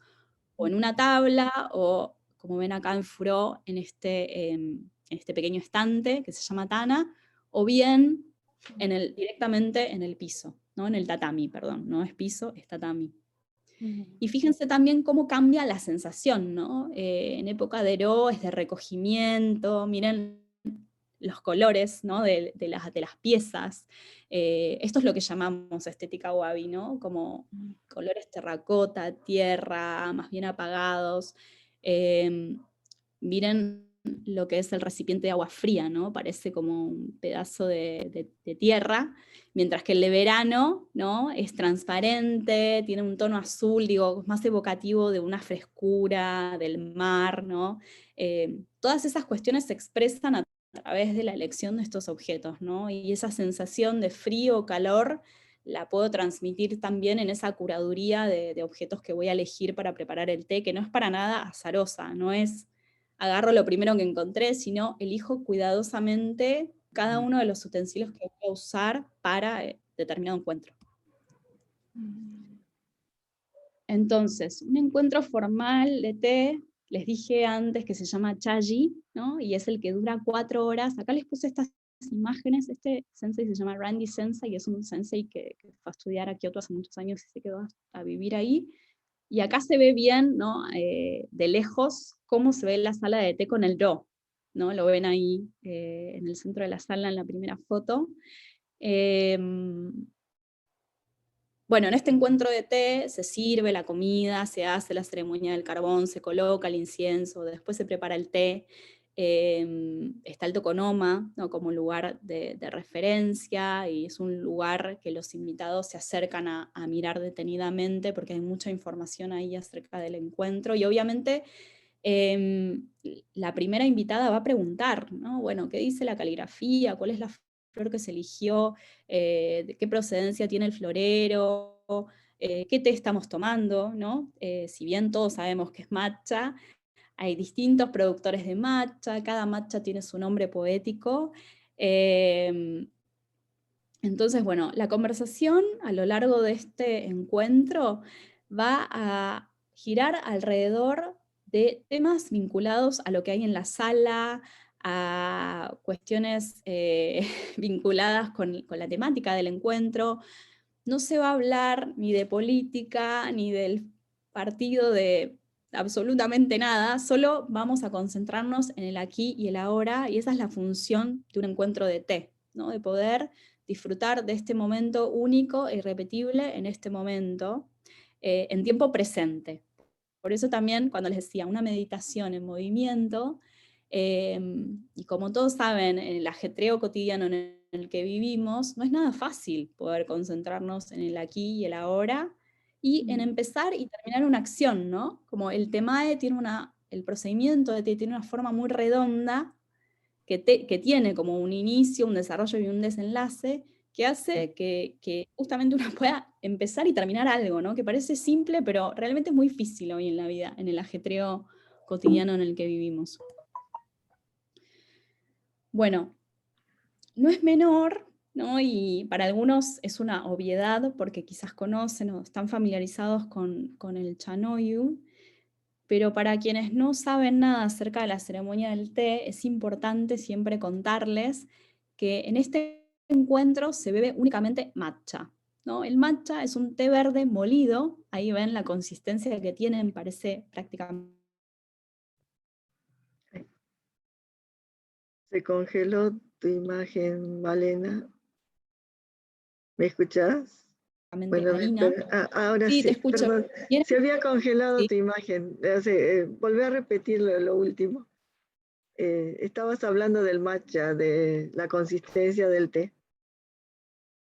o en una tabla, o como ven acá en Furo, en este pequeño estante que se llama Tana, o bien directamente en el piso, ¿no? En el tatami, perdón, no es piso, es tatami. Y fíjense también cómo cambia la sensación, ¿no? En época de Ero es de recogimiento, miren los colores, ¿no? de las piezas. Esto es lo que llamamos estética wabi, ¿no? Como colores terracota, tierra, más bien apagados. Miren lo que es el recipiente de agua fría, ¿no? Parece como un pedazo de tierra, mientras que el de verano, ¿no? Es transparente, tiene un tono azul, digo, más evocativo de una frescura, del mar, ¿no? Todas esas cuestiones se expresan a través de la elección de estos objetos, ¿no? Y esa sensación de frío o calor la puedo transmitir también en esa curaduría de objetos que voy a elegir para preparar el té, que no es para nada azarosa, no es agarro lo primero que encontré, sino elijo cuidadosamente cada uno de los utensilios que voy a usar para determinado encuentro. Entonces, un encuentro formal de té, les dije antes que se llama chaji, ¿no? Y es el que dura 4 horas. Acá les puse estas imágenes. Este sensei se llama Randy Sensei, y es un sensei que fue a estudiar a Kioto hace muchos años y se quedó a vivir ahí. Y acá se ve bien, ¿no? De lejos, cómo se ve la sala de té con el do, ¿no? Lo ven ahí en el centro de la sala en la primera foto. Bueno, en este encuentro de té se sirve la comida, se hace la ceremonia del carbón, se coloca el incienso, después se prepara el té. Está el tokonoma, ¿no? Como lugar de referencia, y es un lugar que los invitados se acercan a mirar detenidamente porque hay mucha información ahí acerca del encuentro, y obviamente la primera invitada va a preguntar, ¿no? Bueno, ¿qué dice la caligrafía? ¿Cuál es la flor que se eligió? ¿De qué procedencia tiene el florero? ¿Qué té estamos tomando? ¿No? Si bien todos sabemos que es matcha, hay distintos productores de matcha, cada matcha tiene su nombre poético. Entonces, bueno, la conversación a lo largo de este encuentro va a girar alrededor de temas vinculados a lo que hay en la sala, a cuestiones vinculadas con la temática del encuentro. No se va a hablar ni de política, ni del partido, de absolutamente nada, solo vamos a concentrarnos en el aquí y el ahora, y esa es la función de un encuentro de té, ¿no? De poder disfrutar de este momento único e irrepetible en este momento, en tiempo presente. Por eso también, cuando les decía, una meditación en movimiento, y como todos saben, en el ajetreo cotidiano en el que vivimos, no es nada fácil poder concentrarnos en el aquí y el ahora, y en empezar y terminar una acción, ¿no? Como el temae tiene el procedimiento de té tiene una forma muy redonda, que tiene como un inicio, un desarrollo y un desenlace, que hace que justamente uno pueda empezar y terminar algo, ¿no? Que parece simple, pero realmente es muy difícil hoy en la vida, en el ajetreo cotidiano en el que vivimos. Bueno, no es menor, ¿no? Y para algunos es una obviedad porque quizás conocen o están familiarizados con el Chanoyu, pero para quienes no saben nada acerca de la ceremonia del té, es importante siempre contarles que en este encuentro se bebe únicamente matcha, ¿no? El matcha es un té verde molido, ahí ven la consistencia que tienen, parece prácticamente... Se congeló tu imagen, Malena. ¿Me escuchás? Bueno, harina. ahora Sí, sí, te escucho. perdón. Se había congelado tu imagen. Volví a repetir lo último. Estabas hablando del matcha, de la consistencia del té.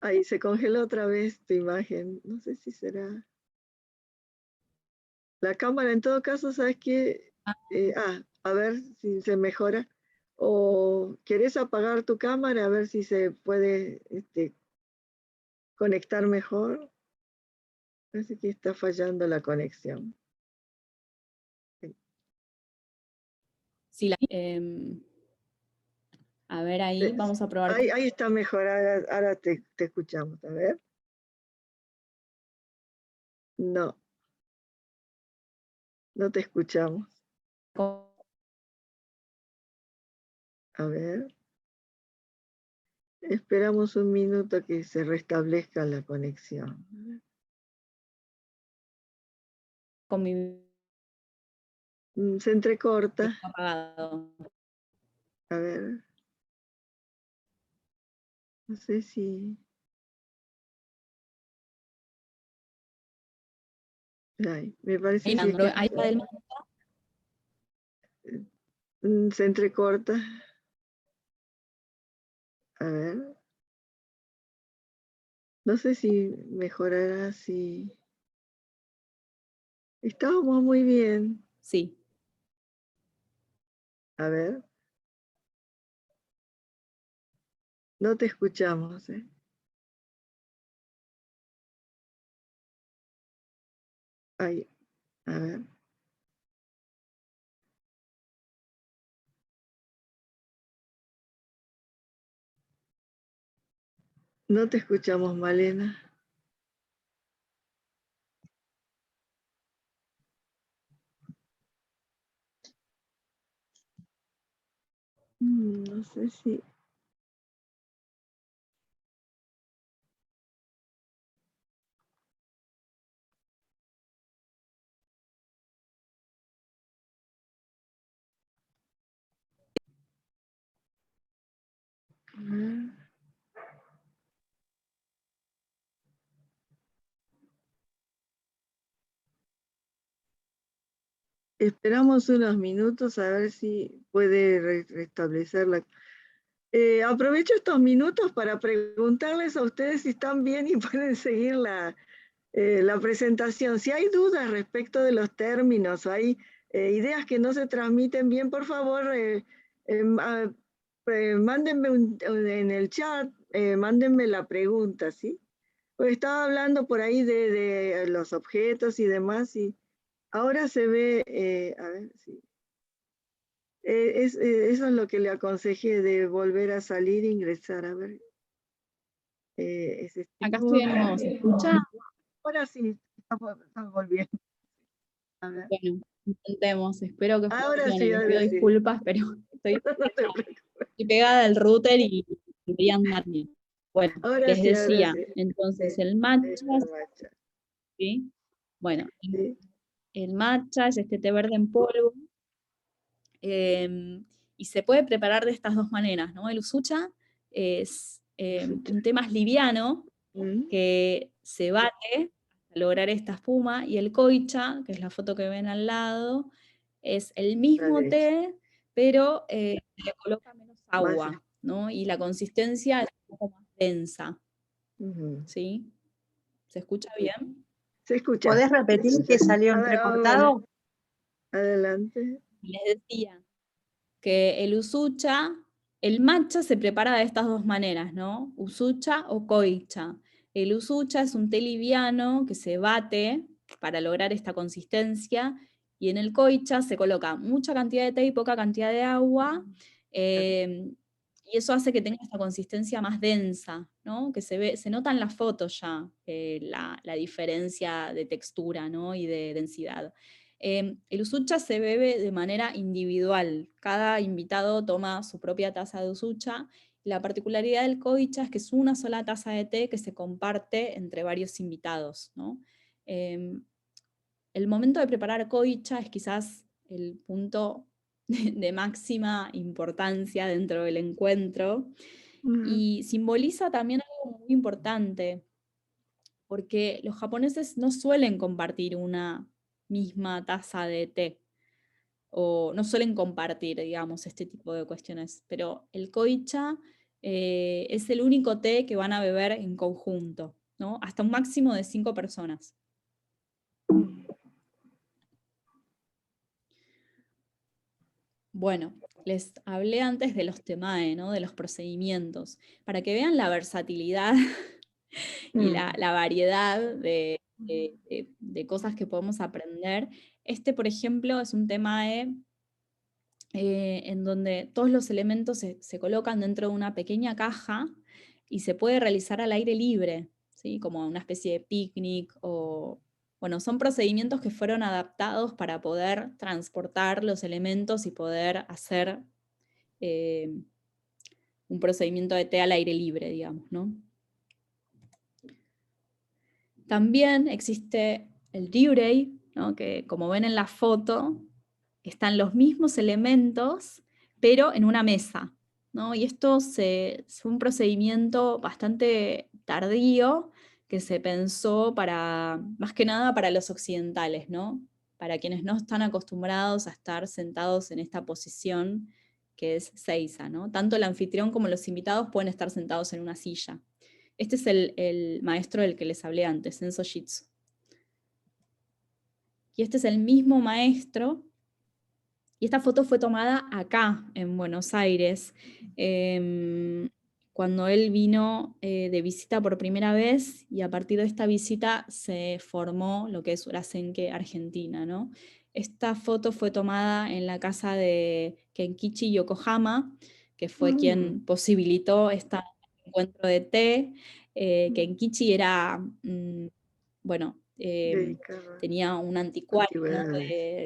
Ahí se congeló otra vez tu imagen. No sé si será. La cámara, en todo caso, ¿sabes qué? A ver si se mejora. ¿O querés apagar tu cámara a ver si se puede conectar mejor? Parece que está fallando la conexión. Sí, a ver ahí, vamos a probar. Ahí está mejor, ahora te escuchamos. A ver. No, no te escuchamos. A ver. Esperamos un minuto que se restablezca la conexión. Con mi Se entrecorta. apagado. A ver. No sé si... Ay, me parece Ahí, que Nandro, ahí está del se entrecorta. A ver. No sé si mejorará, si... Estábamos muy bien. Sí. A ver. No te escuchamos, ¿eh? Ay, a ver. No te escuchamos, Malena. No sé si... A ver. Esperamos unos minutos a ver si puede restablecer la... aprovecho estos minutos para preguntarles a ustedes si están bien y pueden seguir la presentación. Si hay dudas respecto de los términos o hay ideas que no se transmiten bien, por favor, mándenme en el chat, mándenme la pregunta, ¿sí? Pues estaba hablando por ahí de los objetos y demás, y ahora se ve, a ver, sí. Eso es lo que le aconsejé, de volver a salir e ingresar, a ver. Acá estoy de nuevo, ¿se escucha? Ahora sí, estamos volviendo. A ver. Bueno, intentemos, espero que Ahora funcione. sí, Les ahora pido sí. disculpas, pero estoy No te preocupes. pegada al router y debería andar bien. Bueno, Ahora les sí, ahora decía, sí. entonces Sí, el matcha, el matcha. ¿sí? Bueno, Sí. el matcha es este té verde en polvo, y se puede preparar de estas dos maneras, ¿no? El usucha es un té más liviano Mm, que se bate hasta lograr esta espuma, y el koicha, que es la foto que ven al lado, es el la mismo leche. té, pero le coloca menos Más, agua, ¿no? Y la consistencia es un poco más densa, ujú. ¿sí? ¿Se escucha bien? Se escucha. ¿Podés repetir que salió A ver, bueno, entrecortado? adelante. Les decía que el usucha, el matcha se prepara de estas dos maneras, ¿no? Usucha o koicha. El usucha es un té liviano que se bate para lograr esta consistencia, y en el koicha se coloca mucha cantidad de té y poca cantidad de agua, y eso hace que tenga esta consistencia más densa, ¿no? Que se nota en la foto ya la diferencia de textura, ¿no? Y de densidad. El usucha se bebe de manera individual. Cada invitado toma su propia taza de usucha. La particularidad del koicha es que es una sola taza de té que se comparte entre varios invitados, ¿no? El momento de preparar koicha es quizás el punto de máxima importancia dentro del encuentro, Ujú. y simboliza también algo muy importante, porque los japoneses no suelen compartir una misma taza de té, o no suelen compartir, digamos, este tipo de cuestiones, pero el koicha es el único té que van a beber en conjunto, ¿no? Hasta un máximo de 5 personas. Bueno, les hablé antes de los temae, ¿no? De los procedimientos, para que vean la versatilidad y la variedad de cosas que podemos aprender. Este, por ejemplo, es un temae en donde todos los elementos se colocan dentro de una pequeña caja y se puede realizar al aire libre, ¿sí? Como una especie de picnic, o, bueno, son procedimientos que fueron adaptados para poder transportar los elementos y poder hacer, un procedimiento de té al aire libre, digamos, ¿no? También existe el diurei, ¿no? Que como ven en la foto, están los mismos elementos, pero en una mesa, ¿no? Y esto fue un procedimiento bastante tardío que se pensó más que nada para los occidentales, ¿no? Para quienes no están acostumbrados a estar sentados en esta posición que es seiza, ¿no? Tanto el anfitrión como los invitados pueden estar sentados en una silla. Este es el maestro del que les hablé antes, Senso Jitsu. Y este es el mismo maestro. Y esta foto fue tomada acá, en Buenos Aires, cuando él vino de visita por primera vez, y a partir de esta visita se formó lo que es Urasenke Argentina, ¿no? Esta foto fue tomada en la casa de Kenkichi Yokohama, que fue quien posibilitó este encuentro de té. Kenkichi era, bueno, tenía un anticuario, ¿no?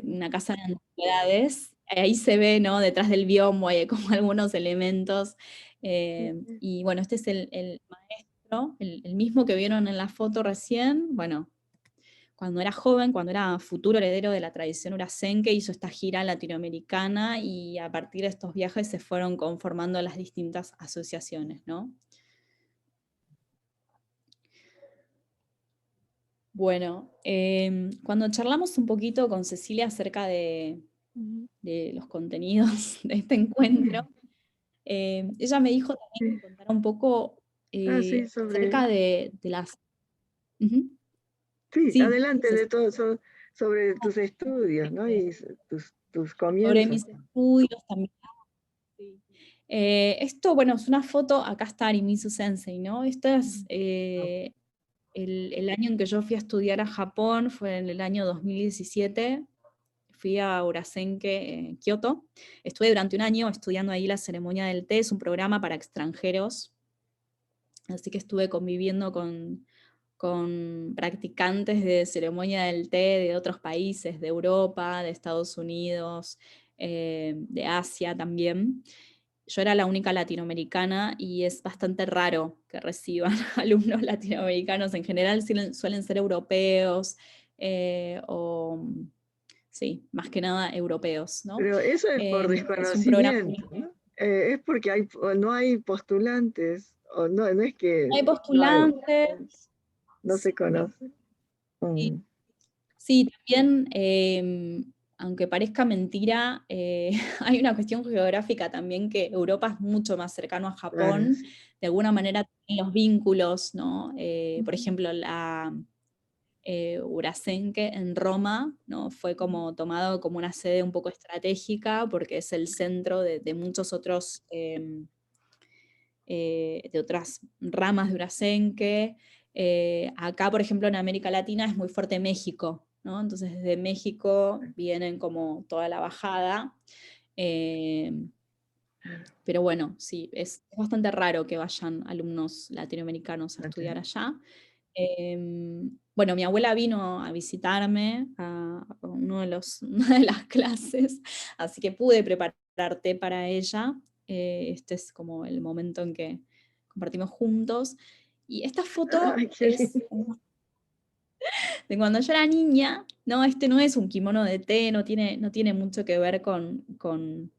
Una casa de antigüedades. Ahí se ve, ¿no? Detrás del biombo hay como algunos elementos. Y bueno, este es el maestro, el mismo que vieron en la foto recién. Bueno, cuando era joven, cuando era futuro heredero de la tradición urasenke, hizo esta gira latinoamericana, y a partir de estos viajes se fueron conformando las distintas asociaciones, ¿no? Bueno, cuando charlamos un poquito con Cecilia acerca de los contenidos de este encuentro, ella me dijo también que contara un poco Sí, acerca de las... Ujú. Sí, Sí, adelante de todo, sobre tus estudios, ¿no? Y tus comienzos. sobre mis estudios también. Sí. Esto, bueno, es una foto, acá está Arimizu Sensei, ¿no? Esto es el año en que yo fui a estudiar a Japón, fue en el año 2017. Fui a Urasenke, Kioto. Estuve durante un año estudiando ahí la ceremonia del té. Es un programa para extranjeros. Así que estuve conviviendo con practicantes de ceremonia del té de otros países, de Europa, de Estados Unidos, de Asia también. Yo era la única latinoamericana y es bastante raro que reciban alumnos latinoamericanos. En general suelen ser europeos sí, más que nada europeos, ¿no? Pero eso es por Es un programa. desconocimiento, ¿no? Es porque no hay postulantes, o no es que Hay postulantes. no se conoce. Sí, sí, también, aunque parezca mentira, hay una cuestión geográfica también, que Europa es mucho más cercano a Japón. Claro. De alguna manera tienen los vínculos, ¿no? Por ejemplo, la Urasenke en Roma, ¿no? Fue como tomado como una sede un poco estratégica, porque es el centro de muchos otros, de otras ramas de Urasenke. Acá, por ejemplo, en América Latina es muy fuerte México, ¿no? Entonces desde México vienen como toda la bajada. Pero bueno, sí, es bastante raro que vayan alumnos latinoamericanos a estudiar allá. Bueno, mi abuela vino a visitarme a una de las clases, así que pude preparar té para ella. Este es como el momento en que compartimos juntos. Y esta foto Ay, qué es de cuando yo era niña. No, este no es un kimono de té, no tiene mucho que ver con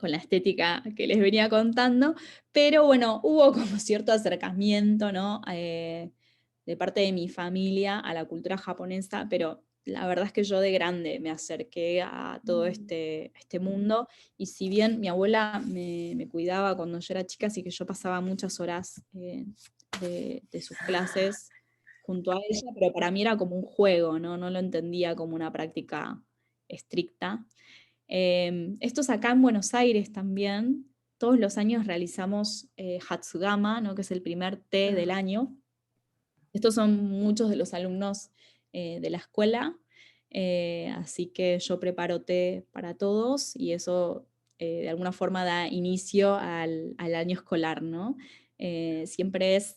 la estética que les venía contando, pero bueno, hubo como cierto acercamiento, ¿no? De parte de mi familia a la cultura japonesa, pero la verdad es que yo de grande me acerqué a todo este mundo, y si bien mi abuela me cuidaba cuando yo era chica, así que yo pasaba muchas horas de sus clases junto a ella, pero para mí era como un juego, ¿no? No lo entendía como una práctica estricta. Esto es acá en Buenos Aires también. Todos los años realizamos Hatsugama, ¿no? Que es el primer té del año. Estos son muchos de los alumnos de la escuela, así que yo preparo té para todos, y eso de alguna forma da inicio al año escolar, ¿no? Siempre es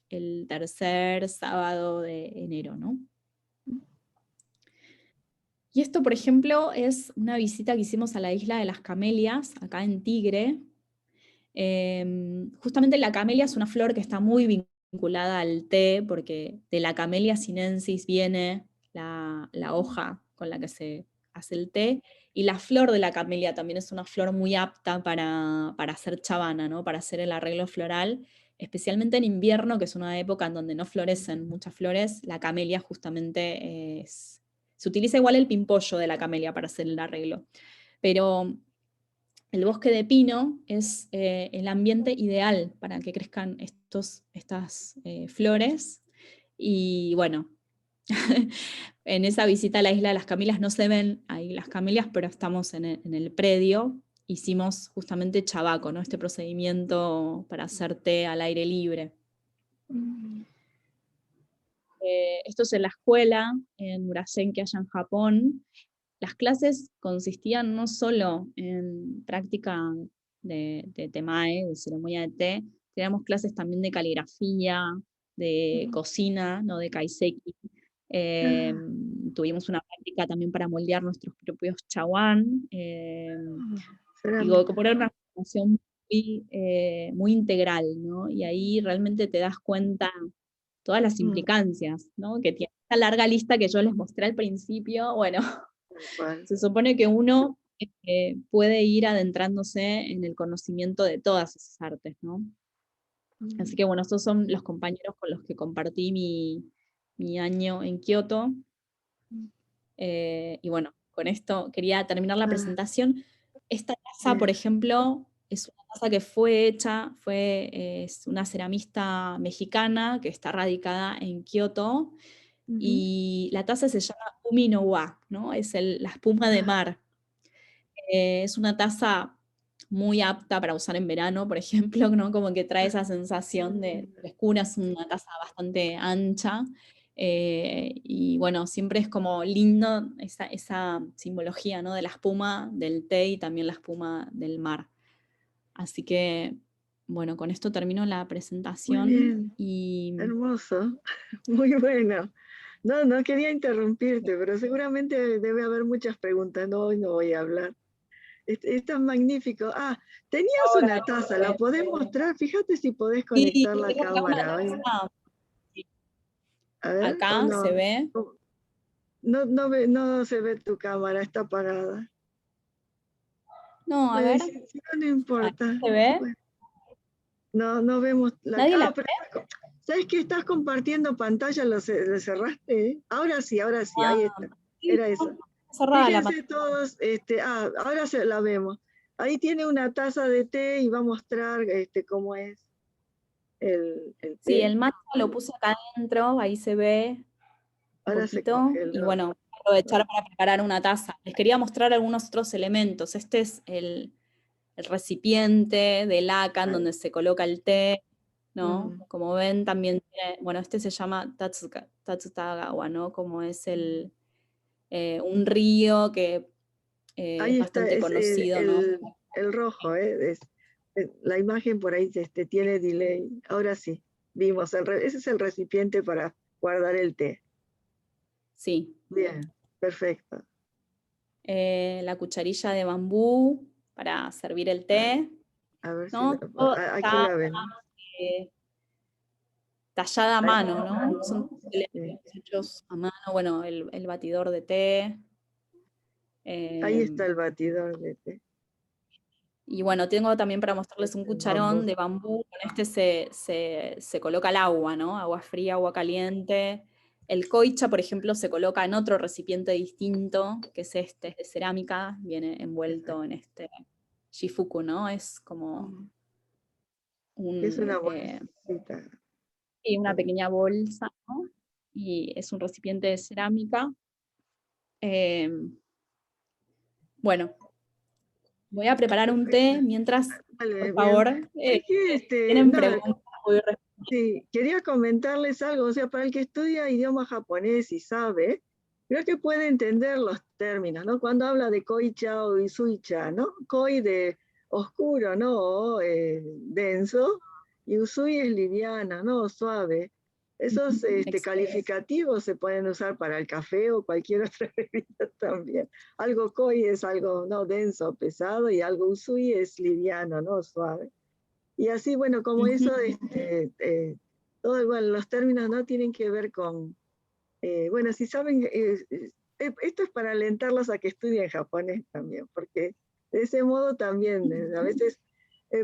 el tercer sábado de enero, ¿no? Y esto, por ejemplo, es una visita que hicimos a la isla de las Camelias, acá en Tigre. Justamente la camelia es una flor que está muy vinculada al té, porque de la Camellia sinensis viene la hoja con la que se hace el té, y la flor de la camelia también es una flor muy apta para hacer chavana, ¿no? Para hacer el arreglo floral, especialmente en invierno, que es una época en donde no florecen muchas flores. La camelia justamente se utiliza igual el pimpollo de la camelia para hacer el arreglo, pero el bosque de pino es el ambiente ideal para que crezcan estas flores. Y bueno, en esa visita a la isla de las Camelias no se ven ahí las camelias, pero estamos en el predio. Hicimos justamente chabaco, ¿no? Este procedimiento para hacer té al aire libre. Esto es en la escuela, en Murasen, que allá en Japón. Las clases consistían no solo en práctica de temae, de ceremonia de té, teníamos clases también de caligrafía, de cocina, ¿no? De kaiseki. Tuvimos una práctica también para moldear nuestros propios chawan. Digo, como era una formación muy integral, ¿no? Y ahí realmente te das cuenta todas las implicancias, ¿no? Que tiene esta larga lista que yo les mostré al principio. Bueno, se supone que uno puede ir adentrándose en el conocimiento de todas esas artes, ¿no? Así que bueno, estos son los compañeros con los que compartí mi año en Kioto. Y bueno, con esto quería terminar la presentación. Esta taza, por ejemplo, es una taza que fue hecha, es una ceramista mexicana que está radicada en Kioto, y la taza se llama Umi no wa, ¿no? Es la espuma de mar. Es una taza muy apta para usar en verano, por ejemplo, ¿no? Como que trae esa sensación de frescura, es una taza bastante ancha. Y bueno, siempre es como lindo esa simbología, ¿no? De la espuma del té y también la espuma del mar. Así que, bueno, con esto termino la presentación. Muy bien, y hermoso, muy bueno. No, no quería interrumpirte, pero seguramente debe haber muchas preguntas. No, hoy no voy a hablar. Está magnífico. Ah, tenías ahora, una taza, ¿la podés mostrar? Fíjate si podés sí, conectar la tengo acá una cámara. taza. A ver, ¿o Acá se no? ve. No, no se ve tu cámara, está apagada. No, a Bueno, ver, si no, no ahí importa. se ve. Bueno, no vemos la ¿Nadie la cámara. Pero ¿sabes que estás compartiendo pantalla? ¿Lo cerraste? Ahora sí, ahí está. Sí, Era está eso. cerrada la Fíjense todos, ahora la vemos. Ahí tiene una taza de té y va a mostrar cómo es el Sí, té. el matcha lo puse acá adentro, ahí se ve un Ahora se poquito. Y congeló. bueno, voy a aprovechar para preparar una taza. Les quería mostrar algunos otros elementos. Este es el recipiente de laca en donde se coloca el té, ¿no? Como ven, también tiene, bueno, este se llama Tatsutagawa, ¿no? Como es un río que es Ahí está, bastante es conocido, ¿no? el rojo, la imagen por ahí tiene delay. Ahora sí, vimos, ese es el recipiente para guardar el té. Sí. Bien, perfecto. La cucharilla de bambú para servir el té, A ver si ¿no? Todo aquí está la vemos. tallada a Ahí, mano, ¿no? Son elementos hechos a mano, bueno, el batidor de té. ahí está el batidor de té. Y bueno, tengo también para mostrarles un cucharón de bambú. Con este se coloca el agua, ¿no? Agua fría, agua caliente. El koicha, por ejemplo, se coloca en otro recipiente distinto, que es es de cerámica, viene envuelto en este shifuku, ¿no? Es como Es una un, bolsita. y una pequeña bolsa, ¿no? Y es un recipiente de cerámica. Bueno, voy a preparar un té mientras, Vale, por bien. favor, Es que, tienen preguntas. Voy a sí, quería comentarles algo, o sea, para el que estudia idioma japonés y sabe, creo que puede entender los términos, ¿no? Cuando habla de koicha o isuicha, ¿no? Koi de oscuro, ¿no? O, denso, y usui es liviana, ¿no? Suave. Esos calificativos se pueden usar para el café o cualquier otra bebida también. Algo koi es algo, ¿no? Denso, pesado, y algo usui es liviano, ¿no? Suave. Y así, bueno, como eso, todo igual, los términos no tienen que ver con, bueno, si saben, esto es para alentarlos a que estudien japonés también, porque de ese modo también, a veces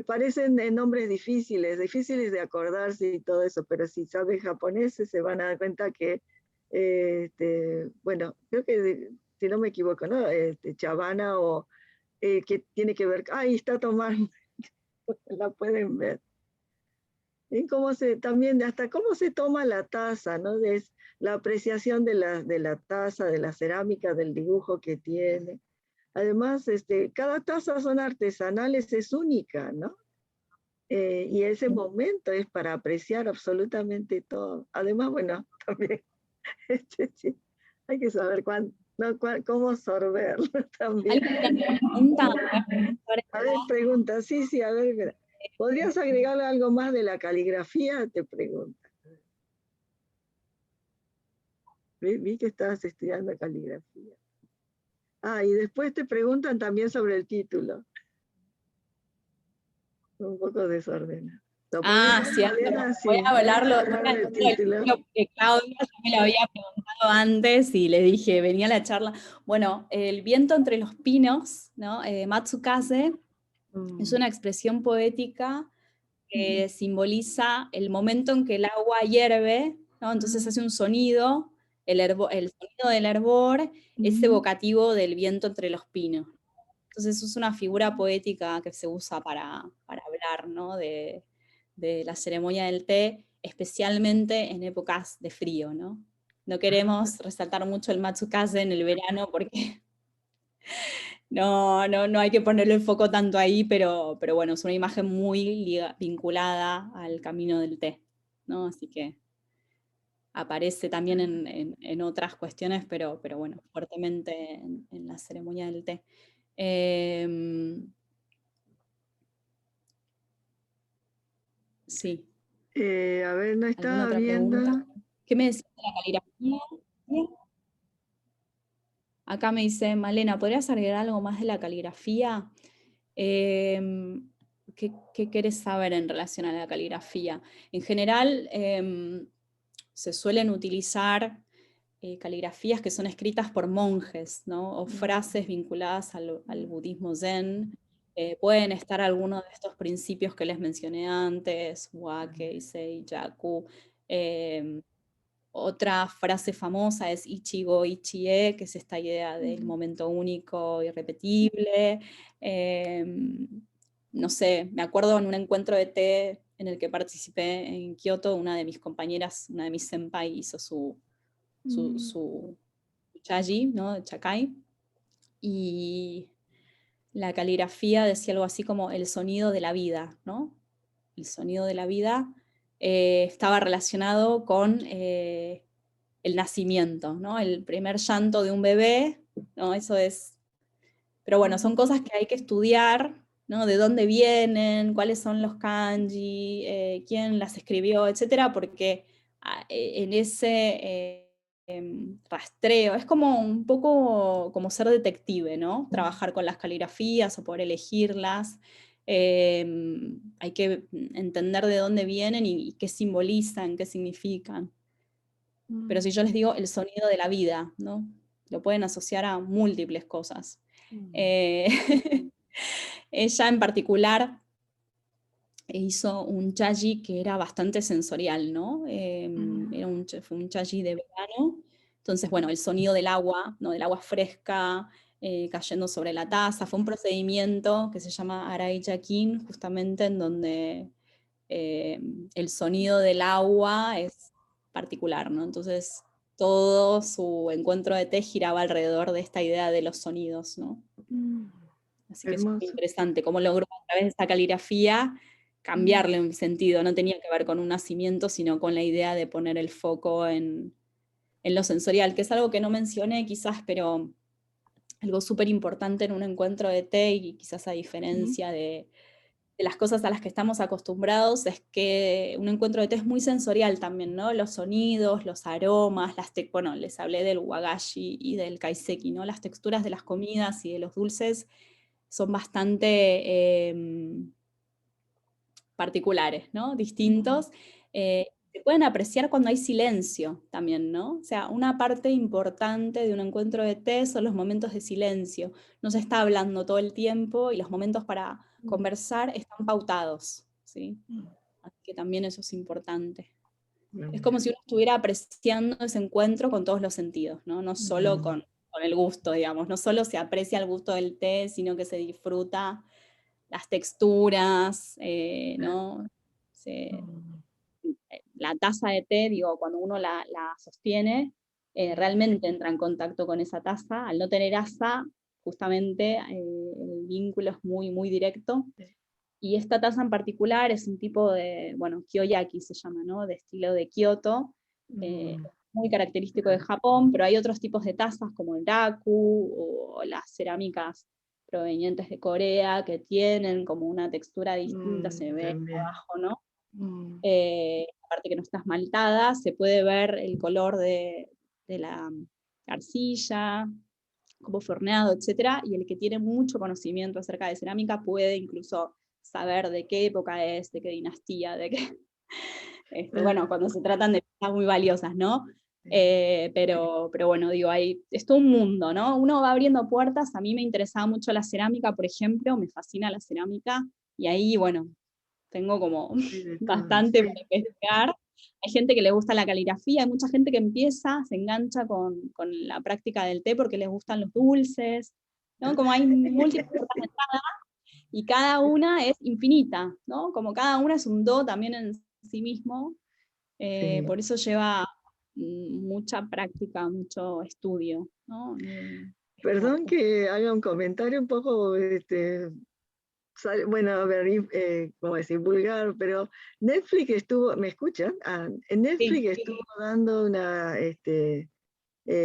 parecen nombres difíciles de acordarse y todo eso, pero si saben japonés se van a dar cuenta que, bueno, creo que, si no me equivoco, ¿no? Chavana o que tiene que ver, ahí está tomando, la pueden ver. Y cómo también hasta cómo se toma la taza, ¿no? La apreciación de la taza, de la cerámica, del dibujo que tiene. Además, cada taza son artesanales, es única, ¿no? Y ese momento es para apreciar absolutamente todo. Además, bueno, también sí, hay que saber cómo sorberlo también. Pregunta. A ver, pregunta, sí, a ver, mira. ¿Podrías agregar algo más de la caligrafía? Te pregunto. Vi que estabas estudiando caligrafía. Ah, y después te preguntan también sobre el título. Un poco desordenado. Cierto. Malena, Voy a hablarlo del título. porque Claudia ya me lo había preguntado antes y le dije, venía a la charla. Bueno, el viento entre los pinos, ¿no? Matsukaze, es una expresión poética que simboliza el momento en que el agua hierve, ¿no? Entonces hace un sonido, el sonido del hervor es evocativo del viento entre los pinos. Entonces es una figura poética que se usa para hablar, ¿no? de la ceremonia del té, especialmente en épocas de frío, ¿no? No queremos resaltar mucho el Matsukaze en el verano porque no hay que ponerle el foco tanto ahí, pero bueno, es una imagen muy vinculada al camino del té, ¿no? Así que aparece también en otras cuestiones, pero bueno, fuertemente en la ceremonia del té. Sí. A ver, no ¿Alguna estaba otra viendo. pregunta? ¿Qué me decís de la caligrafía? Acá me dice, Malena, ¿podrías agregar algo más de la caligrafía? ¿Qué querés saber en relación a la caligrafía? En general, se suelen utilizar caligrafías que son escritas por monjes, ¿no? O frases vinculadas al budismo zen. Pueden estar algunos de estos principios que les mencioné antes, wake, issei, yaku. Otra frase famosa es Ichigo Ichie, que es esta idea del momento único, irrepetible. No sé, me acuerdo en un encuentro de té en el que participé en Kioto, una de mis compañeras, una de mis senpai hizo su chaji, ¿no? Chakai. Y la caligrafía decía algo así como el sonido de la vida, ¿no? El sonido de la vida estaba relacionado con el nacimiento, ¿no? El primer llanto de un bebé, ¿no? Eso es... Pero bueno, son cosas que hay que estudiar, ¿no? De dónde vienen, cuáles son los kanji, quién las escribió, etcétera, porque en ese rastreo es como un poco como ser detective, ¿no? Trabajar con las caligrafías o poder elegirlas. Hay que entender de dónde vienen y qué simbolizan, qué significan. Pero si yo les digo el sonido de la vida, ¿no? Lo pueden asociar a múltiples cosas. Ella en particular hizo un chaji que era bastante sensorial, ¿no? Fue un chaji de verano. Entonces, bueno, el sonido del agua, ¿no? Del agua fresca cayendo sobre la taza. Fue un procedimiento que se llama Arai Yakin, justamente en donde el sonido del agua es particular, ¿no? Entonces, todo su encuentro de té giraba alrededor de esta idea de los sonidos, ¿no? Así que es muy interesante cómo logró a través de esta caligrafía cambiarle un sentido. No tenía que ver con un nacimiento, sino con la idea de poner el foco en lo sensorial, que es algo que no mencioné quizás, pero algo súper importante en un encuentro de té, y quizás a diferencia de las cosas a las que estamos acostumbrados, es que un encuentro de té es muy sensorial también, ¿no? Los sonidos, los aromas, bueno, les hablé del wagashi y del kaiseki, ¿no? Las texturas de las comidas y de los dulces son bastante particulares, ¿no? Distintos. Se pueden apreciar cuando hay silencio también, ¿no? O sea, una parte importante de un encuentro de té son los momentos de silencio. No se está hablando todo el tiempo y los momentos para conversar están pautados, ¿sí? Así que también eso es importante. Es como si uno estuviera apreciando ese encuentro con todos los sentidos, ¿no? No solo con el gusto, digamos. No solo se aprecia el gusto del té, sino que se disfruta las texturas, ¿no? La taza de té, digo, cuando uno la sostiene, realmente entra en contacto con esa taza. Al no tener asa, justamente el vínculo es muy, muy directo. Y esta taza en particular es un tipo de, bueno, kyoyaki se llama, ¿no? De estilo de Kioto, muy característico de Japón, pero hay otros tipos de tazas como el raku o las cerámicas provenientes de Corea que tienen como una textura distinta, se ve abajo, ¿no? Aparte que no está esmaltada, se puede ver el color de la arcilla, como fue horneado, etc. Y el que tiene mucho conocimiento acerca de cerámica puede incluso saber de qué época es, de qué dinastía, de qué... bueno, cuando se tratan de cosas muy valiosas, ¿no? Pero bueno, digo, es todo un mundo, ¿no? Uno va abriendo puertas. A mí me interesaba mucho la cerámica, por ejemplo, me fascina la cerámica, y ahí, bueno, tengo como bastante para investigar. Hay gente que le gusta la caligrafía, hay mucha gente que empieza, se engancha con la práctica del té porque les gustan los dulces, ¿no? Como hay múltiples puertas de entrada, y cada una es infinita, ¿no? Como cada una es un do también en sí mismo, por eso lleva mucha práctica, mucho estudio, ¿no? Perdón que haga un comentario un poco, bueno, a ver, ¿cómo decir? Vulgar, pero Netflix estuvo, ¿me escuchan? En Netflix Sí. estuvo dando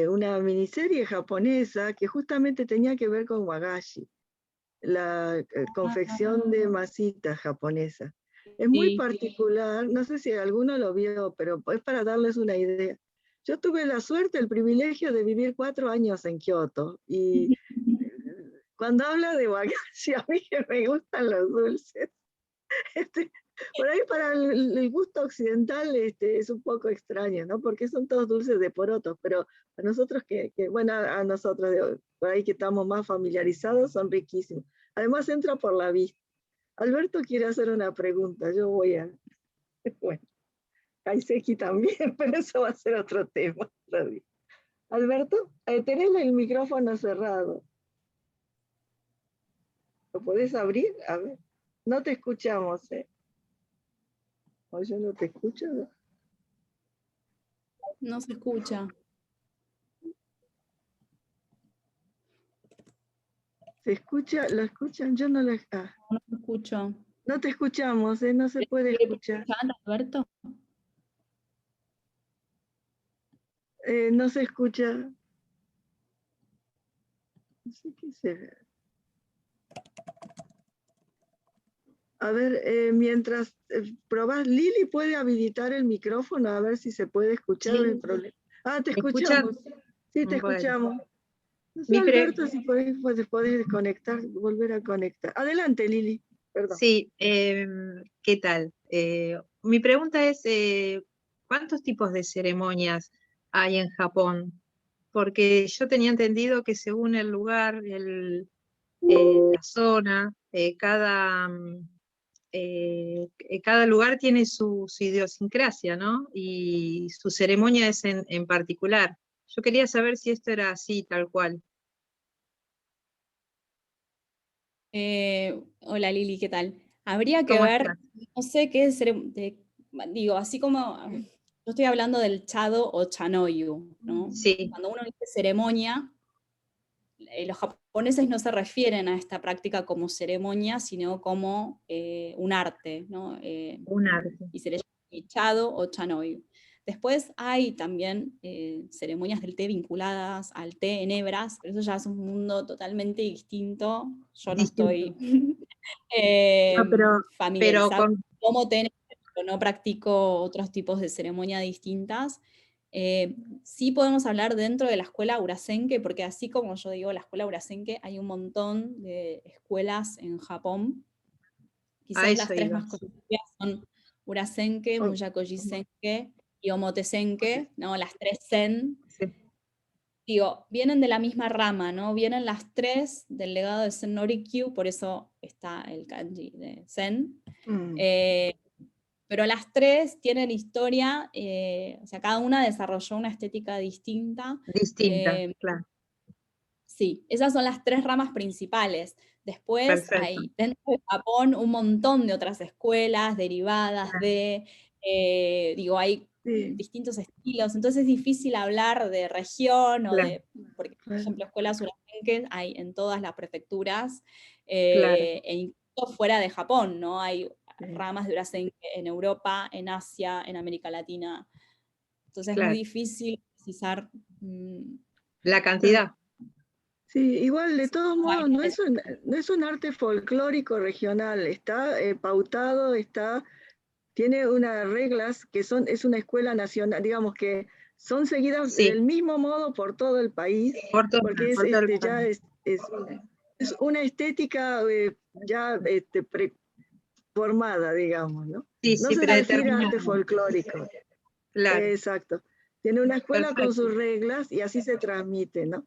una miniserie japonesa que justamente tenía que ver con wagashi, la confección de masitas japonesa. Es muy particular, no sé si alguno lo vio, pero es para darles una idea. Yo tuve la suerte, el privilegio de vivir 4 años en Kioto, y cuando habla de wagashi, a mí que me gustan los dulces, por ahí para el gusto occidental es un poco extraño, ¿no? Porque son todos dulces de porotos, pero a nosotros bueno, a nosotros por ahí que estamos más familiarizados, son riquísimos. Además entra por la vista. Alberto quiere hacer una pregunta, yo voy a... Bueno, Kaiseki también, pero eso va a ser otro tema. Alberto, tenés el micrófono cerrado. ¿Lo podés abrir? A ver, no te escuchamos, ¿eh? ¿O yo no te escucho? ¿No? No se escucha. ¿Se escucha? ¿Lo escuchan? Yo no lo... No se escucho. No te escuchamos, ¿eh? No se puede escuchar. Alberto? No se escucha. No sé qué será. A ver, mientras probás, Lili puede habilitar el micrófono a ver si se puede escuchar el problema. Te escuchamos. Sí, te escuchamos. No sé, Alberto, si podés desconectar, volver a conectar. Adelante, Lili. Perdón. Sí, ¿qué tal? Mi pregunta es, ¿cuántos tipos de ceremonias hay en Japón? Porque yo tenía entendido que según el lugar, la zona, cada lugar tiene su idiosincrasia, ¿no? Y su ceremonia es en particular. Yo quería saber si esto era así, tal cual. Hola Lili, ¿qué tal? Habría que ¿Cómo ver, estás? no sé qué es, digo, así como yo estoy hablando del chado o chanoyu, ¿no? Sí. Cuando uno dice ceremonia, los japoneses no se refieren a esta práctica como ceremonia, sino como un arte, ¿no? Un arte. Y se le llama chado o chanoyu. Después hay también ceremonias del té vinculadas al té en hebras, pero eso ya es un mundo totalmente distinto. Yo no estoy familiarizada con cómo té en hebras, pero no practico otros tipos de ceremonia distintas. Sí podemos hablar dentro de la escuela Urasenke, porque así como yo digo la escuela Urasenke, hay un montón de escuelas en Japón Quizás las eso tres iba. más conocidas son Urasenke, Oh, Muyakoyi-senke y Omote-senke, ¿no? Las tres Zen. Sí, Digo, vienen de la misma rama, ¿no? Vienen las tres del legado de Zen no Rikyu, por eso está el kanji de Zen. mm, Pero las tres tienen historia, o sea, cada una desarrolló una estética distinta. distinta, claro, Sí, esas son las tres ramas principales. Después perfecto. hay dentro de Japón un montón de otras escuelas derivadas de, digo, hay sí, distintos estilos, entonces es difícil hablar de región o Claro, de, porque por claro. ejemplo escuelas urasenques hay en todas las prefecturas, claro. e incluso fuera de Japón, ¿no? Hay Sí. ramas de urasenque en Europa, en Asia, en América Latina, entonces es muy Claro. difícil precisar. La cantidad. Sí, igual de todos modos Bueno, no es un arte folclórico regional, está pautado, tiene unas reglas que es una escuela nacional, digamos que son seguidas Sí, del mismo modo por todo el país, por todo, porque por todo el ya país. es una estética ya preformada, digamos, ¿no? Sí, No sí, se refiere a arte predeterminado. folclórico. Claro, Exacto. Tiene una escuela con perfecto. sus reglas y así se transmite, ¿no?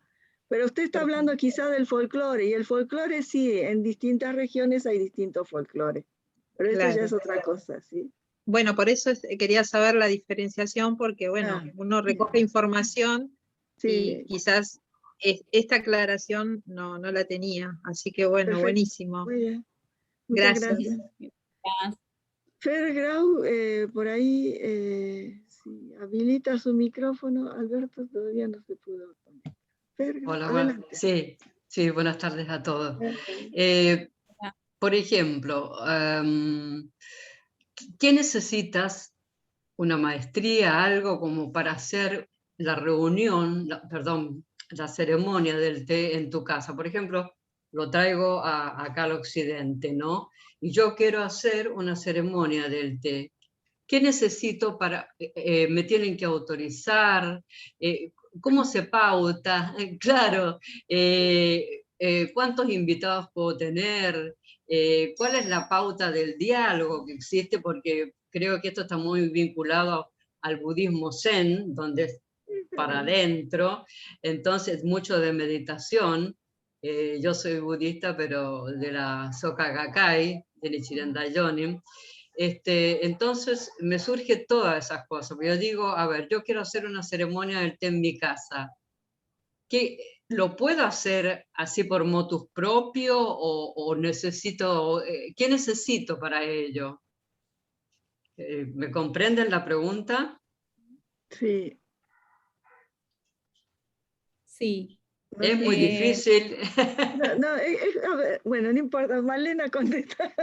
Pero usted está Perfecto. hablando quizá del folclore, y el folclore sí, en distintas regiones hay distintos folclores, pero esto ya es Claro. otra cosa, ¿sí? Bueno, por eso quería saber la diferenciación, porque bueno, Ah, uno recoge información y sí, quizás esta aclaración no la tenía. Así que bueno, perfecto. buenísimo. Muy bien, muchas Gracias. gracias. Fer Grau, por ahí, si habilita su micrófono, Alberto todavía no se pudo conectar. Fer Grau, Hola, adelante. sí, buenas tardes a todos. Por ejemplo, ¿qué necesitas? ¿Una maestría, algo como para hacer la reunión, la ceremonia del té en tu casa? Por ejemplo, lo traigo acá al occidente, ¿no? Y yo quiero hacer una ceremonia del té. ¿Qué necesito para, me tienen que autorizar? ¿Cómo se pauta? Claro, ¿cuántos invitados puedo tener? ¿Cuál es la pauta del diálogo que existe? Porque creo que esto está muy vinculado al budismo zen, donde es para adentro, entonces mucho de meditación. Yo soy budista, pero de la Soka Gakkai, de Nichiren Daionin. Entonces me surge todas esas cosas. Yo digo, a ver, yo quiero hacer una ceremonia del té en mi casa. ¿Qué, lo puedo hacer así por motus propio o necesito, qué necesito para ello? ¿Me comprenden la pregunta? Sí. Sí. No Es sé muy si- difícil. No, a ver, bueno, no importa, Malena contesta,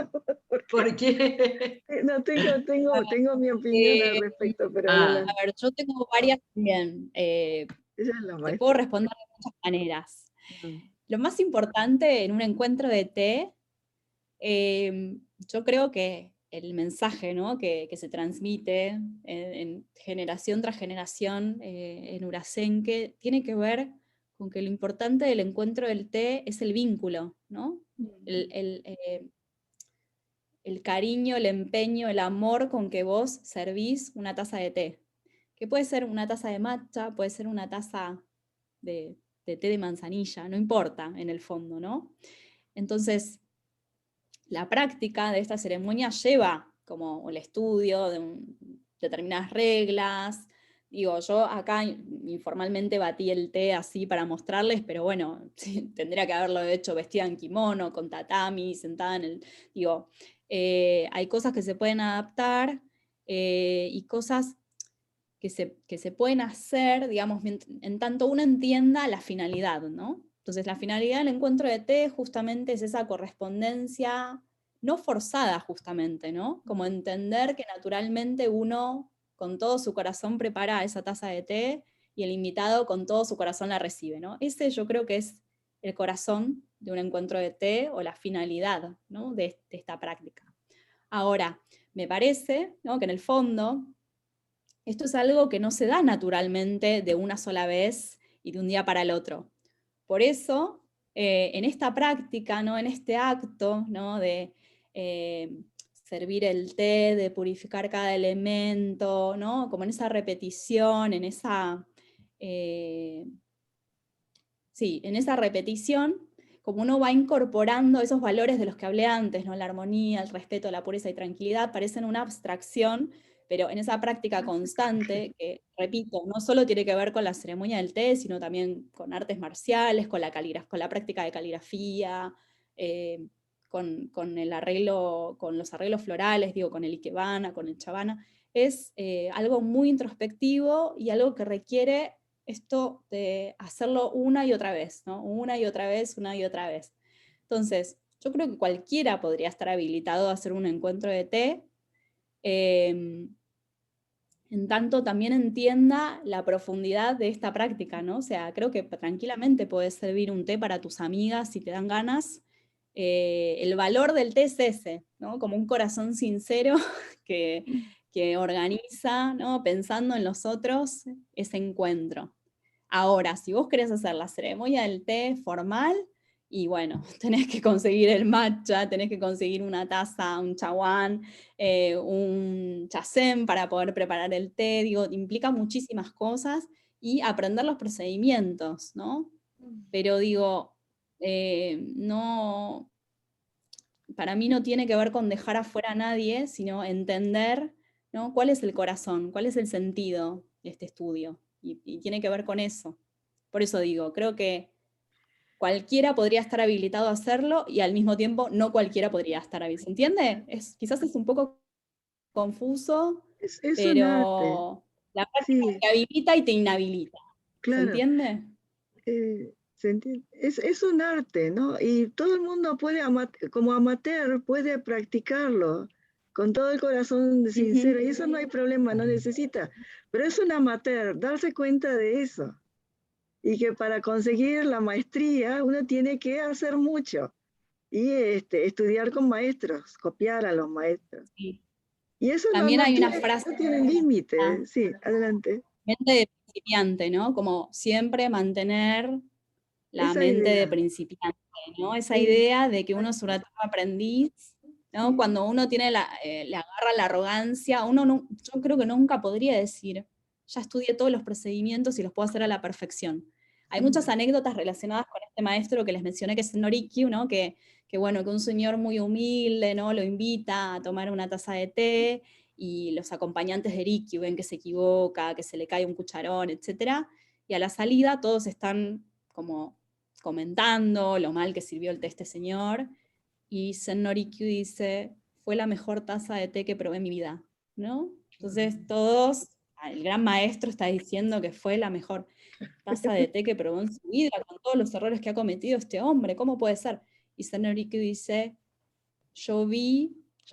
porque Porque no tengo mi opinión al Eh, respecto, pero ah, a adelante. ver, yo tengo varias también. Ella es la Te puedo maestra. responder de muchas maneras. Mm. Lo más importante en un encuentro de té, yo creo que el mensaje, ¿no? que se transmite en generación tras generación en Urasenke tiene que ver con que lo importante del encuentro del té es el vínculo, ¿no? El cariño, el empeño, el amor con que vos servís una taza de té. Que puede ser una taza de matcha, puede ser una taza de té de manzanilla, no importa en el fondo, ¿no? Entonces, la práctica de esta ceremonia lleva como el estudio de determinadas reglas. Digo, yo acá informalmente batí el té así para mostrarles, pero bueno, sí, tendría que haberlo hecho vestida en kimono, con tatami, sentada en el... Digo, hay cosas que se pueden adaptar y cosas que se pueden hacer, digamos, en tanto uno entienda la finalidad, ¿no? Entonces, la finalidad del encuentro de té justamente es esa correspondencia no forzada, justamente, ¿no? Como entender que naturalmente uno con todo su corazón prepara esa taza de té y el invitado con todo su corazón la recibe, ¿no? Ese yo creo que es el corazón de un encuentro de té o la finalidad, ¿no? de esta práctica. Ahora, me parece, ¿no? que en el fondo esto es algo que no se da naturalmente de una sola vez y de un día para el otro. Por eso, en esta práctica, ¿no? en este acto, ¿no? de servir el té, de purificar cada elemento, ¿no? Como en esa repetición, en esa... sí, en esa repetición, como uno va incorporando esos valores de los que hablé antes, ¿no? La armonía, el respeto, la pureza y tranquilidad, parecen una abstracción, pero en esa práctica constante, que repito, no solo tiene que ver con la ceremonia del té, sino también con artes marciales, con la práctica de caligrafía, con el arreglo, con los arreglos florales, digo, con el ikebana, con el chavana, es algo muy introspectivo y algo que requiere esto de hacerlo una y otra vez, ¿no? Una y otra vez, una y otra vez. Entonces, yo creo que cualquiera podría estar habilitado a hacer un encuentro de té, en tanto también entienda la profundidad de esta práctica, ¿no? O sea, creo que tranquilamente puedes servir un té para tus amigas si te dan ganas. El valor del té es ese, ¿no? Como un corazón sincero que organiza, ¿no? Pensando en los otros, ese encuentro. Ahora, si vos querés hacer la ceremonia del té formal, y bueno, tenés que conseguir el matcha, tenés que conseguir una taza, un chaguán, un chacén para poder preparar el té, digo, implica muchísimas cosas y aprender los procedimientos, ¿no? Pero digo, no, para mí no tiene que ver con dejar afuera a nadie, sino entender, ¿no? ¿Cuál es el corazón? ¿Cuál es el sentido de este estudio? Y tiene que ver con eso. Por eso digo, creo que cualquiera podría estar habilitado a hacerlo y al mismo tiempo no cualquiera podría estar habilitado. ¿Se entiende? Quizás es un poco confuso, Es un arte, pero la práctica sí, te habilita y te inhabilita. ¿Se claro. entiende? ¿Se entiende? Es un arte, ¿no? Y todo el mundo puede, como amateur, puede practicarlo con todo el corazón sincero. Y eso no hay problema, no necesita. Pero es un amateur, darse cuenta de eso. Y que para conseguir la maestría uno tiene que hacer mucho. Y estudiar con maestros, copiar a los maestros. Sí. Y eso También hay una no frase tiene límite. Sí, adelante. mente de principiante, ¿no? Como siempre mantener la Esa mente de idea. principiante, ¿no? Esa Sí, idea de que uno es un eterno aprendiz, ¿no? sí. Cuando uno tiene le agarra la arrogancia, uno no, yo creo que nunca podría decir, ya estudié todos los procedimientos y los puedo hacer a la perfección. Hay muchas anécdotas relacionadas con este maestro que les mencioné, que es Norikyu, ¿no? Que bueno, que un señor muy humilde, ¿no? Lo invita a tomar una taza de té, y los acompañantes de Rikyu ven que se equivoca, que se le cae un cucharón, etc. Y a la salida todos están como comentando lo mal que sirvió el té este señor, y Sen Norikyu dice, fue la mejor taza de té que probé en mi vida, ¿no? Entonces todos, el gran maestro está diciendo que fue la mejor taza de té que probó en su vida, con todos los errores que ha cometido este hombre, ¿cómo puede ser? Y Sen Norikyu dice, yo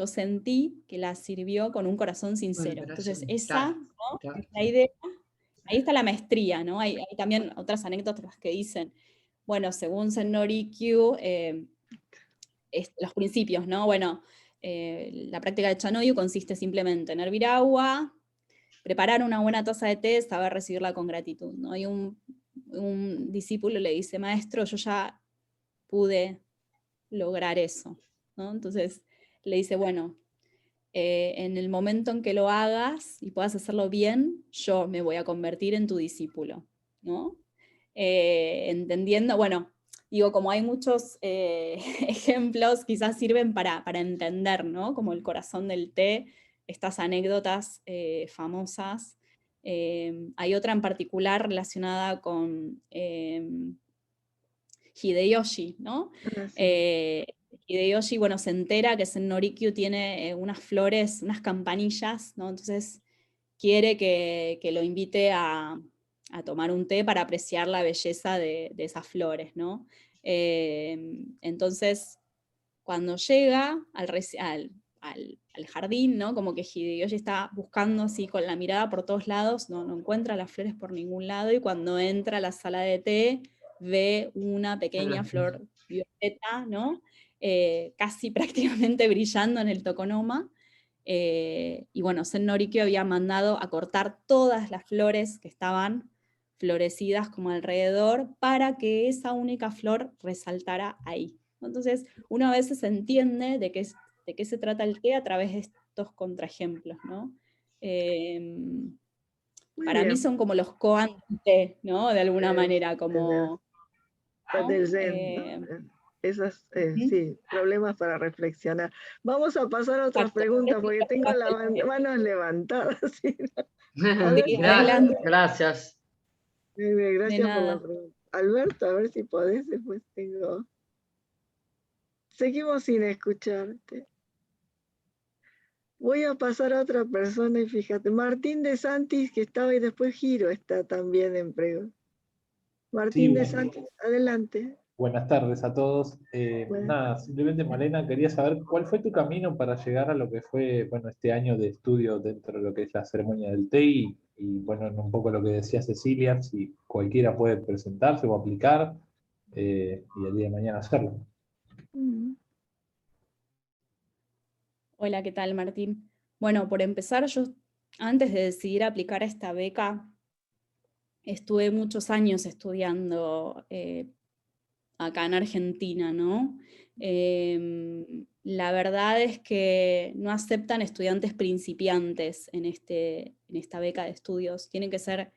sentí que la sirvió con un corazón sincero. Entonces esa, ¿no? La idea, ahí está la maestría, ¿no? Hay también otras anécdotas que dicen, bueno, según Sen Norikyu, los principios, ¿no? Bueno, la práctica de Chanoyu consiste simplemente en hervir agua, preparar una buena taza de té, saber recibirla con gratitud, ¿no? Y un discípulo le dice, maestro, yo ya pude lograr eso, ¿no? Entonces le dice, bueno, en el momento en que lo hagas y puedas hacerlo bien, yo me voy a convertir en tu discípulo, ¿no? Entendiendo, bueno, digo, como hay muchos ejemplos, quizás sirven para entender, ¿no? Como el corazón del té, estas anécdotas famosas. Hay otra en particular relacionada con Hideyoshi, ¿no? Hideyoshi, bueno, se entera que Sen Norikyu tiene unas flores, unas campanillas, ¿no? Entonces quiere que lo invite a tomar un té para apreciar la belleza de esas flores, ¿no? Entonces, cuando llega al jardín, ¿no? Como que Hideyoshi está buscando así con la mirada por todos lados, no encuentra las flores por ningún lado, y cuando entra a la sala de té, ve una pequeña flor violeta, ¿no? Casi prácticamente brillando en el tokonoma. Y bueno, Sen Norikyu había mandado a cortar todas las flores que estaban florecidas como alrededor para que esa única flor resaltara ahí. Entonces, uno a veces entiende de que de qué se trata el té a través de estos contraejemplos, ¿no? Para mí son como los koan del té, ¿no? De alguna manera, como... ¿no? Del Zen, ¿no? Esos, sí, problemas para reflexionar. Vamos a pasar a otras preguntas porque tengo las manos levantadas. ¿Sí? Gracias. Gracias por la pregunta. Alberto, a ver si podés, después tengo... Seguimos sin escucharte. Voy a pasar a otra persona y fíjate, Martín de Santis, que estaba y después Giro está también en pregunta. Martín de Santis, adelante. Buenas tardes a todos. Nada, simplemente Malena, quería saber cuál fue tu camino para llegar a lo que fue, bueno, este año de estudio dentro de lo que es la ceremonia del té y bueno, un poco lo que decía Cecilia, si cualquiera puede presentarse o aplicar y el día de mañana hacerlo. Hola, ¿qué tal, Martín? Bueno, por empezar, yo antes de decidir aplicar a esta beca, estuve muchos años estudiando acá en Argentina, ¿no? La verdad es que no aceptan estudiantes principiantes en esta beca de estudios. Tienen que ser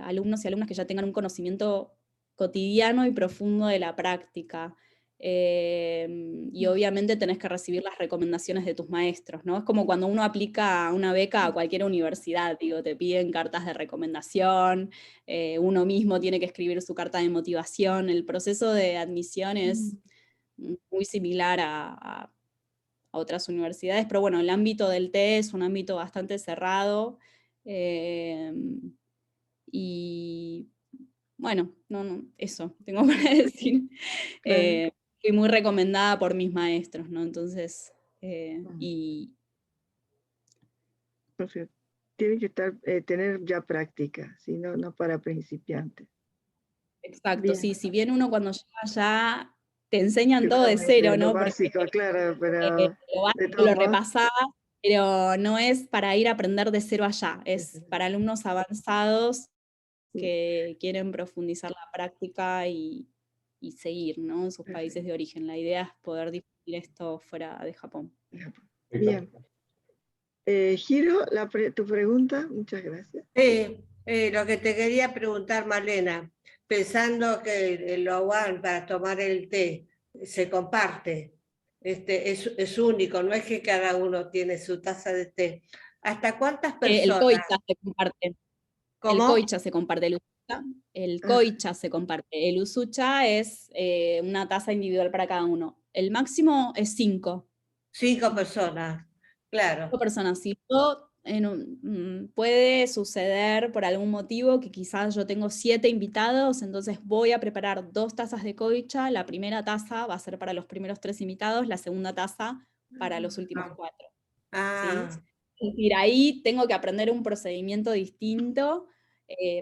alumnos y alumnas que ya tengan un conocimiento cotidiano y profundo de la práctica. Y obviamente tenés que recibir las recomendaciones de tus maestros, ¿no? Es como cuando uno aplica una beca a cualquier universidad, digo, te piden cartas de recomendación, uno mismo tiene que escribir su carta de motivación, el proceso de admisión es muy similar a otras universidades, pero bueno, el ámbito del té es un ámbito bastante cerrado, y bueno, eso tengo para decir. Fui muy recomendada por mis maestros, ¿no? Entonces, tiene que tener ya práctica, ¿sí? No para principiantes. Exacto, Bien. sí, si bien uno cuando llega ya te enseñan todo de cero, ¿no? Lo básico, porque, claro, pero lo básico lo repasás, pero no es para ir a aprender de cero allá, es para alumnos avanzados que quieren profundizar la práctica y seguir, ¿no? En sus países de origen. La idea es poder difundir esto fuera de Japón. Bien. Giro, tu pregunta, muchas gracias. Lo que te quería preguntar, Malena, pensando que el awan para tomar el té se comparte, es único, no es que cada uno tiene su taza de té. ¿Hasta cuántas personas? El koicha se comparte. ¿Cómo? El koicha se comparte. El koicha se comparte. El usucha es una taza individual para cada uno. El máximo es 5. 5 personas, claro. 5 personas. Si yo, puede suceder por algún motivo que quizás yo tengo 7 invitados, entonces voy a preparar 2 tazas de koicha. La primera taza va a ser para los primeros 3 invitados, la segunda taza para los últimos 4. ¿Sí? Es decir, ahí tengo que aprender un procedimiento distinto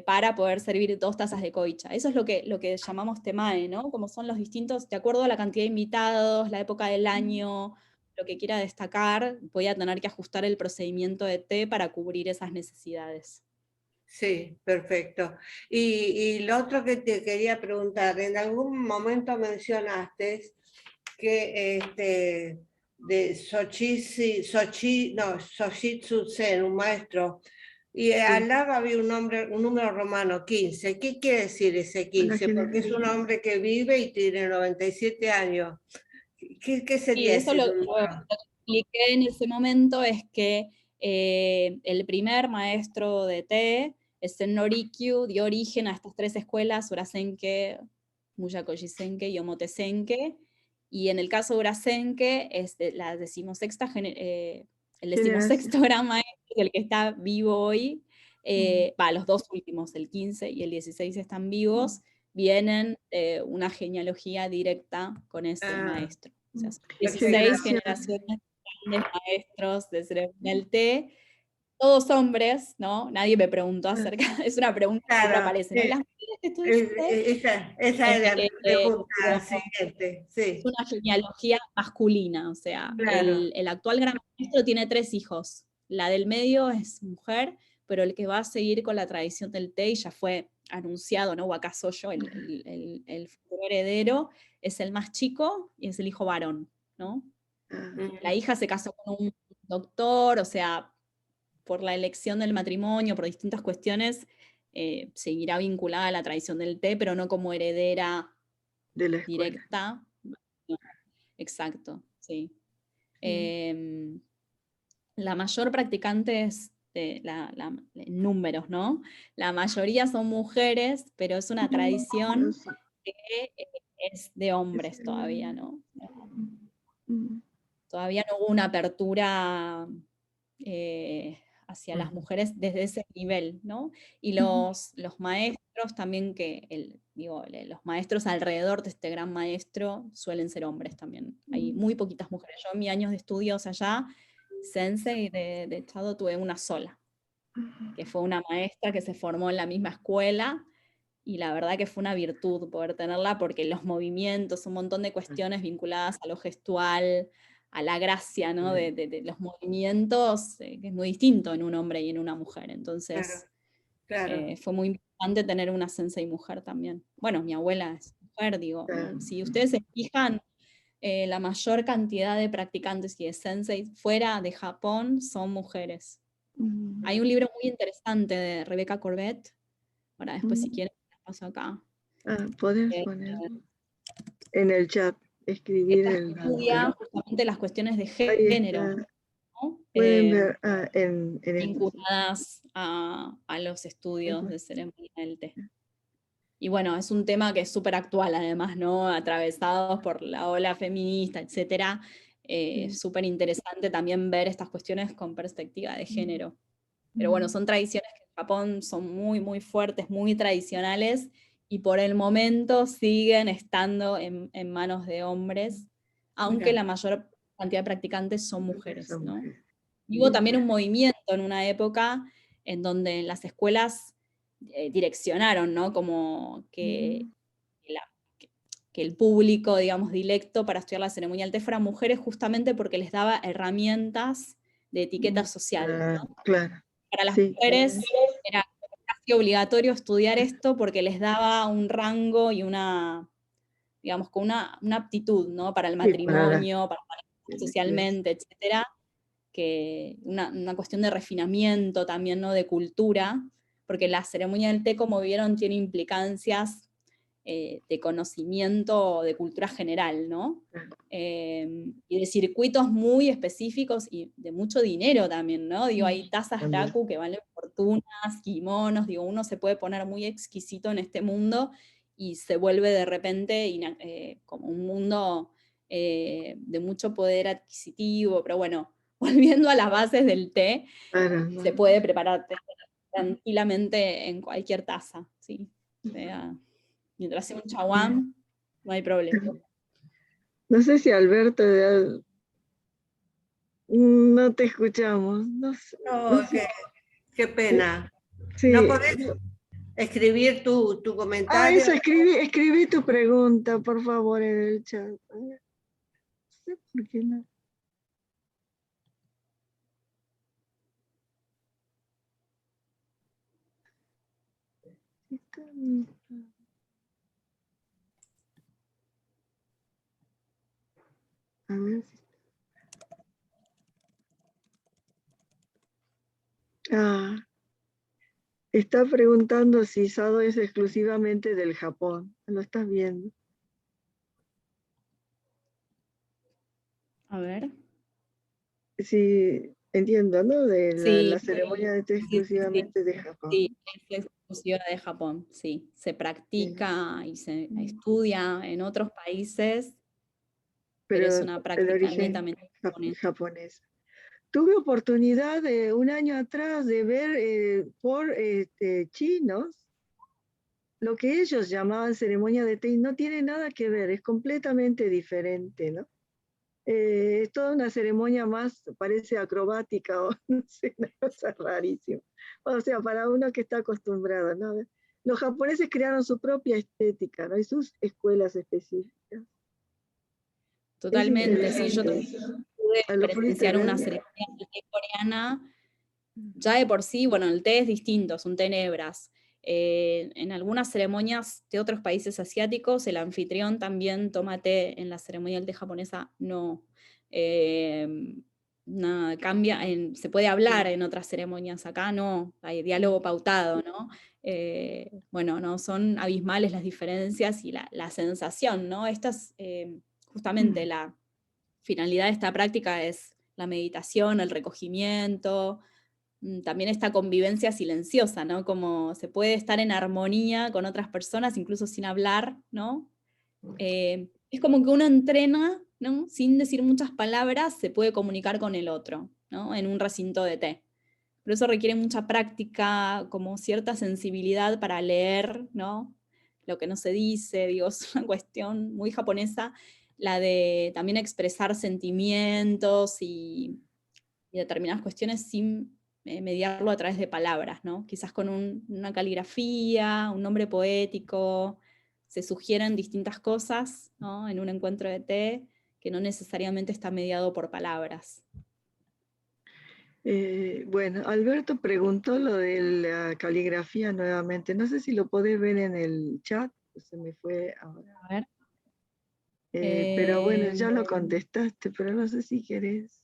para poder servir 2 tazas de koicha. Eso es lo que llamamos temae, ¿no? Como son los distintos, de acuerdo a la cantidad de invitados, la época del año, lo que quiera destacar, voy a tener que ajustar el procedimiento de té para cubrir esas necesidades. Sí, perfecto. Y lo otro que te quería preguntar, en algún momento mencionaste que de Soshitsu Zen, un maestro, y al lado había un número romano, 15. ¿Qué quiere decir ese 15? Porque es un hombre que vive y tiene 97 años. ¿Qué sería eso ese lo número? que expliqué en ese momento es que el primer maestro de té, Zen Norikyu, dio origen a estas 3 escuelas, Urasenke, Muyakoshi Senke y Omote Senke, y en el caso de Urasenke es la decimosexta el decimosexto gran maestro, el que está vivo hoy, los 2 últimos, el 15 y el 16 están vivos, vienen una genealogía directa con ese maestro. O sea, 16 generaciones de maestros de ceremonia del té, todos hombres, ¿no? Nadie me preguntó acerca, es una pregunta que siempre aparece, ¿no? Las mujeres que estudian esa era mi pregunta siguiente, sí. Es una genealogía masculina, o sea, Claro. el actual gran maestro tiene 3 hijos, la del medio es mujer, pero el que va a seguir con la tradición del té, y ya fue anunciado, ¿no? Wakasoyo, el futuro heredero, es el más chico y es el hijo varón, ¿no? La hija se casó con un doctor, o sea, por la elección del matrimonio, por distintas cuestiones, seguirá vinculada a la tradición del té, pero no como heredera de la escuela. directa. No, exacto, sí. La mayor practicante es en números, ¿no? La mayoría son mujeres, pero es una tradición que es de hombres todavía, ¿no? Todavía no hubo una apertura hacia las mujeres desde ese nivel, ¿no? Y los maestros también, los maestros alrededor de este gran maestro suelen ser hombres también. Hay muy poquitas mujeres. Yo en mis años de estudios allá, sensei de Chado, tuve una sola, que fue una maestra que se formó en la misma escuela, y la verdad que fue una virtud poder tenerla, porque los movimientos, un montón de cuestiones vinculadas a lo gestual, a la gracia, ¿no? de los movimientos, que es muy distinto en un hombre y en una mujer. Entonces, fue muy importante tener una sensei mujer también. Bueno, mi abuela es mujer, digo. Si ustedes se fijan, la mayor cantidad de practicantes y de sensei fuera de Japón son mujeres. Hay un libro muy interesante de Rebecca Corbett, ahora después si quieren las paso acá. Podés poner en el chat, escribir el dato. Estudia justamente las cuestiones de género, ¿no? Pueden ver vinculadas a los estudios de ceremonia del té. Y bueno, es un tema que es súper actual además, ¿no? Atravesados por la ola feminista, etcétera. Súper interesante también ver estas cuestiones con perspectiva de género. Pero bueno, son tradiciones que en Japón son muy, muy fuertes, muy tradicionales, y por el momento siguen estando en manos de hombres, aunque la mayor cantidad de practicantes son mujeres, ¿no? Y hubo también un movimiento en una época en donde en las escuelas direccionaron, ¿no? Como que el público, digamos, directo para estudiar la ceremonia del té fueran mujeres, justamente porque les daba herramientas de etiqueta social, ¿no? Claro. Para las mujeres era casi obligatorio estudiar esto porque les daba un rango y una, digamos, con una aptitud, ¿no? Para el matrimonio, para socialmente, etcétera, que una cuestión de refinamiento también, ¿no? De cultura, porque la ceremonia del té, como vieron, tiene implicancias de conocimiento de cultura general, ¿no? Y de circuitos muy específicos y de mucho dinero también, ¿no? Digo, hay tazas raku que valen fortunas, kimonos, digo, uno se puede poner muy exquisito en este mundo y se vuelve de repente como un mundo de mucho poder adquisitivo, pero bueno, volviendo a las bases del té, se puede preparar té tranquilamente en cualquier taza, ¿sí? O sea, mientras sea un chaguán, no hay problema. No sé si Alberto, no te escuchamos. No sé, qué pena. Sí. ¿No podés escribir tu comentario? Eso, escribí tu pregunta, por favor, en el chat. No sé por qué no. A ver si está preguntando si Sado es exclusivamente del Japón. Lo estás viendo. A ver. Sí, entiendo, ¿no? De la Sí, ceremonia de té exclusivamente de Japón. Sí, es exclusiva de Japón, sí. Se practica y se estudia en otros países, pero es una práctica netamente japonesa. Tuve oportunidad un año atrás de ver por chinos lo que ellos llamaban ceremonia de té, y no tiene nada que ver, es completamente diferente, ¿no? Es toda una ceremonia más, parece acrobática o no sé, una cosa rarísima. O sea, para uno que está acostumbrado, ¿no? Los japoneses crearon su propia estética, ¿no? Y sus escuelas específicas. Totalmente, sí, yo pude presenciar una ceremonia del té coreana, ya de por sí, bueno, el té es distinto, son tenebras, En algunas ceremonias de otros países asiáticos, el anfitrión también toma té. En la ceremonia del té japonesa no. Cambia, se puede hablar en otras ceremonias, acá no, hay diálogo pautado, ¿no? Bueno, no, son abismales las diferencias y la sensación, ¿no? Esta es justamente la finalidad de esta práctica, es la meditación, el recogimiento, también esta convivencia silenciosa, ¿no? Como se puede estar en armonía con otras personas, incluso sin hablar, ¿no? Es como que uno entrena, ¿no? Sin decir muchas palabras, se puede comunicar con el otro, ¿no? En un recinto de té. Pero eso requiere mucha práctica, como cierta sensibilidad para leer, ¿no? Lo que no se dice, digo, es una cuestión muy japonesa, la de también expresar sentimientos y determinadas cuestiones sin mediarlo a través de palabras, ¿no? Quizás con una caligrafía, un nombre poético, se sugieren distintas cosas, ¿no? En un encuentro de té que no necesariamente está mediado por palabras. Bueno, Alberto preguntó lo de la caligrafía nuevamente. No sé si lo podés ver en el chat, se me fue ahora. A ver. Pero bueno, ya lo contestaste, pero no sé si querés.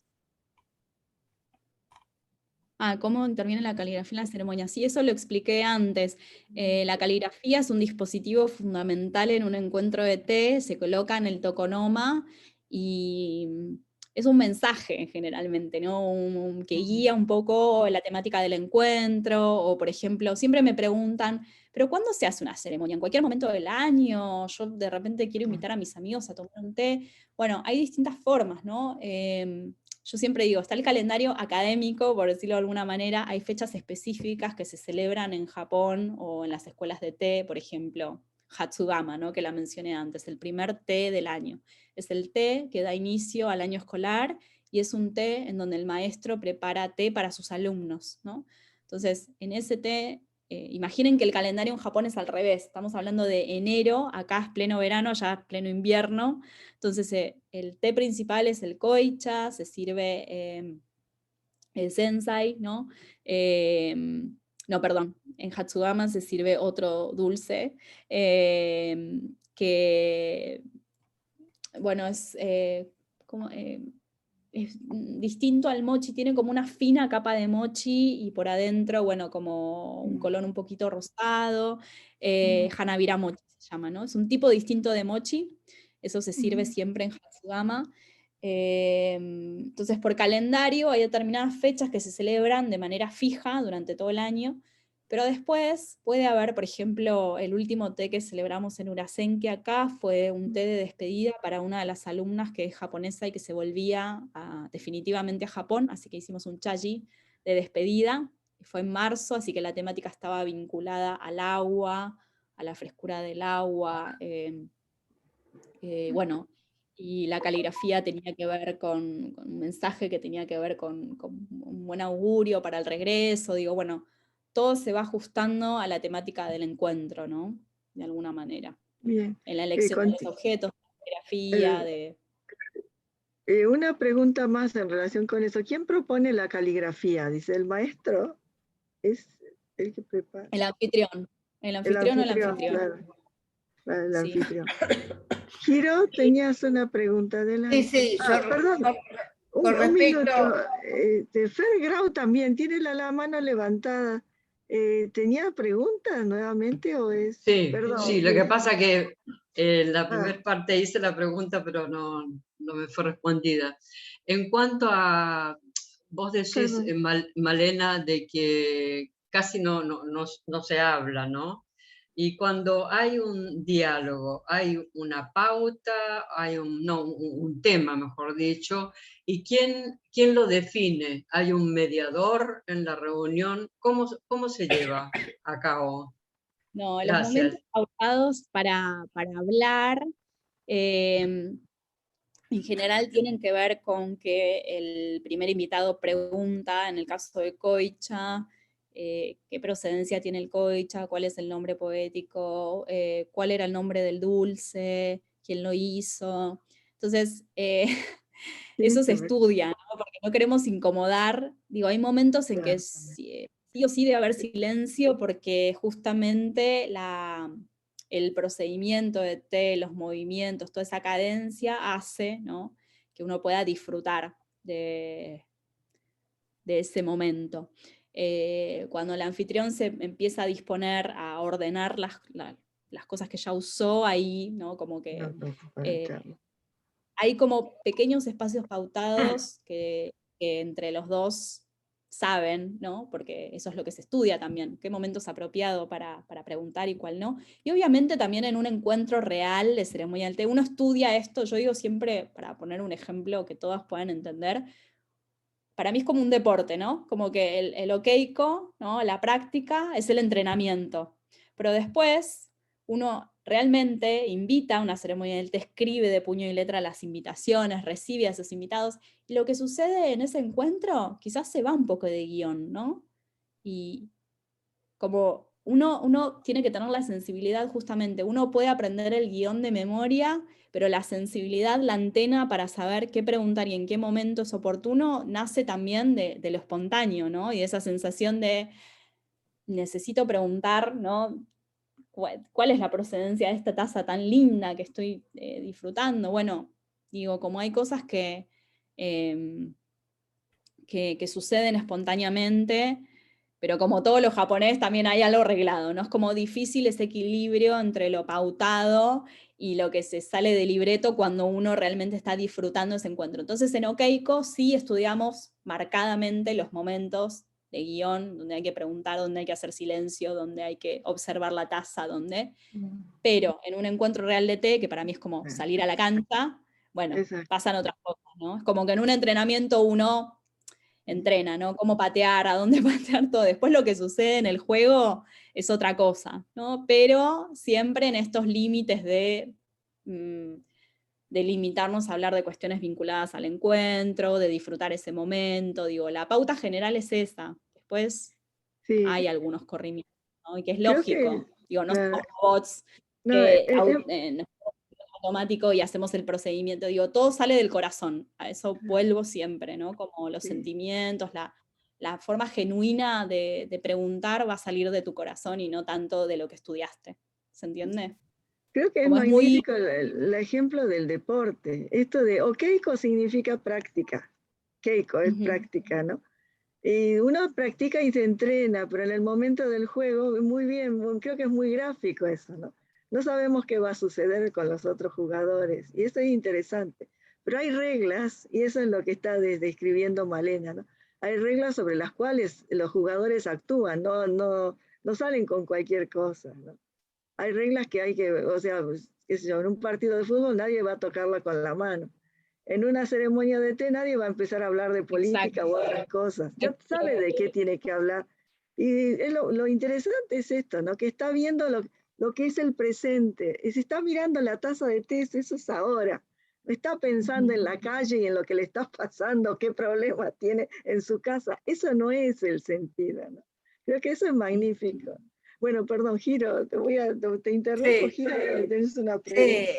¿Cómo interviene la caligrafía en la ceremonia? Sí, eso lo expliqué antes. La caligrafía es un dispositivo fundamental en un encuentro de té, se coloca en el tokonoma y es un mensaje generalmente, ¿no? Que guía un poco la temática del encuentro, o por ejemplo, siempre me preguntan, ¿pero cuándo se hace una ceremonia? ¿En cualquier momento del año? Yo de repente quiero invitar a mis amigos a tomar un té. Bueno, hay distintas formas, ¿no? Yo siempre digo, está el calendario académico, por decirlo de alguna manera, hay fechas específicas que se celebran en Japón o en las escuelas de té, por ejemplo, Hatsugama, ¿no? Que la mencioné antes, el primer té del año. Es el té que da inicio al año escolar y es un té en donde el maestro prepara té para sus alumnos, ¿no? Entonces, en ese té, imaginen que el calendario en Japón es al revés, estamos hablando de enero, acá es pleno verano, ya es pleno invierno. Entonces, el té principal es el koicha, se sirve el sensai, ¿no? No, perdón, en Hatsugama se sirve otro dulce, que, bueno, es distinto al mochi, tiene como una fina capa de mochi y por adentro, bueno, como un color un poquito rosado, Hanabira mochi se llama, ¿no? Es un tipo distinto de mochi, eso se sirve siempre en Hatsugama. Entonces, por calendario hay determinadas fechas que se celebran de manera fija durante todo el año, pero después puede haber, por ejemplo, el último té que celebramos en Urasenke acá fue un té de despedida para una de las alumnas que es japonesa y que se volvía definitivamente a Japón, así que hicimos un chaji de despedida. Fue en marzo, así que la temática estaba vinculada al agua, a la frescura del agua, bueno, y la caligrafía tenía que ver con un mensaje que tenía que ver con un buen augurio para el regreso, digo, bueno, todo se va ajustando a la temática del encuentro, ¿no? De alguna manera. Bien. En la elección de los objetos, de la caligrafía, una pregunta más en relación con eso. ¿Quién propone la caligrafía? Dice, ¿el maestro es el que prepara? El anfitrión. El anfitrión o el anfitrión. Claro, el anfitrión. Giro, tenías una pregunta de la... Sí, perdón. Un minuto. Fer Grau también tiene la mano levantada. ¿Tenía preguntas nuevamente o es...? Sí, Perdón, sí, lo que pasa que en la primera parte hice la pregunta, pero no me fue respondida. En cuanto a, vos decís, Malena, de que casi no se habla, ¿no? Y cuando hay un diálogo, hay una pauta, hay un tema, mejor dicho, ¿y quién lo define? ¿Hay un mediador en la reunión? ¿Cómo se lleva a cabo? No, los momentos pautados para hablar en general tienen que ver con que el primer invitado pregunta, en el caso de koicha, qué procedencia tiene el koicha, cuál es el nombre poético, cuál era el nombre del dulce, quién lo hizo. Entonces, eso se estudia, ¿no? Porque no queremos incomodar. Digo, hay momentos en que sí sí o sí debe haber silencio porque justamente el procedimiento de té, los movimientos, toda esa cadencia hace, ¿no?, que uno pueda disfrutar de ese momento. Cuando el anfitrión se empieza a disponer a ordenar las cosas que ya usó, ahí, ¿no?, como que hay como pequeños espacios pautados que entre los dos saben, ¿no?, porque eso es lo que se estudia también, qué momento es apropiado para preguntar y cuál no. Y obviamente también en un encuentro real de ceremonia del té, uno estudia esto, yo digo siempre, para poner un ejemplo que todas puedan entender, para mí es como un deporte, ¿no? Como que el okeico, ¿no?, la práctica, es el entrenamiento. Pero después uno realmente invita a una ceremonia del té, escribe de puño y letra las invitaciones, recibe a esos invitados, y lo que sucede en ese encuentro quizás se va un poco de guión, ¿no? Y como uno tiene que tener la sensibilidad justamente, uno puede aprender el guión de memoria, pero la sensibilidad, la antena para saber qué preguntar y en qué momento es oportuno, nace también de lo espontáneo, ¿no? Y de esa sensación de necesito preguntar, ¿no?, ¿cuál es la procedencia de esta taza tan linda que estoy disfrutando? Bueno, digo, como hay cosas que suceden espontáneamente, pero como todo lo japonés también hay algo reglado, ¿no? Es como difícil ese equilibrio entre lo pautado y lo que se sale del libreto cuando uno realmente está disfrutando ese encuentro. Entonces en Okeico sí estudiamos marcadamente los momentos de guión, donde hay que preguntar, donde hay que hacer silencio, donde hay que observar la taza, pero en un encuentro real de té, que para mí es como salir a la cancha, bueno, pasan otras cosas, ¿no? Es como que en un entrenamiento uno entrena, ¿no? Cómo patear, a dónde patear, todo. Después lo que sucede en el juego es otra cosa, ¿no? Pero siempre en estos límites de limitarnos a hablar de cuestiones vinculadas al encuentro, de disfrutar ese momento. Digo, la pauta general es esa. Después hay algunos corrimientos, ¿no? Y que es lógico. Digo, no somos robots que automático y hacemos el procedimiento, digo, todo sale del corazón, a eso vuelvo siempre, ¿no? Como los sentimientos, la forma genuina de preguntar va a salir de tu corazón y no tanto de lo que estudiaste, ¿se entiende? Creo que es magnífico el ejemplo del deporte, esto de Okeico significa práctica, Keiko es práctica, ¿no? Y uno practica y se entrena, pero en el momento del juego, muy bien, creo que es muy gráfico eso, ¿no? No sabemos qué va a suceder con los otros jugadores, y eso es interesante. Pero hay reglas, y eso es lo que está describiendo Malena, ¿no? Hay reglas sobre las cuales los jugadores actúan, no salen con cualquier cosa, ¿no? Hay reglas que hay que, o sea, pues, qué sé yo, en un partido de fútbol nadie va a tocarla con la mano. En una ceremonia de té nadie va a empezar a hablar de política o otras cosas. Ya sabe de qué tiene que hablar. Y lo interesante es esto, ¿no? Que está viendo lo que es el presente. Y si está mirando la taza de té, eso es ahora. No está pensando en la calle y en lo que le está pasando, qué problema tiene en su casa. Eso no es el sentido, ¿no? Creo que eso es magnífico. Bueno, perdón, Giro, te interrumpo, Sí. Giro, tenés una pregunta.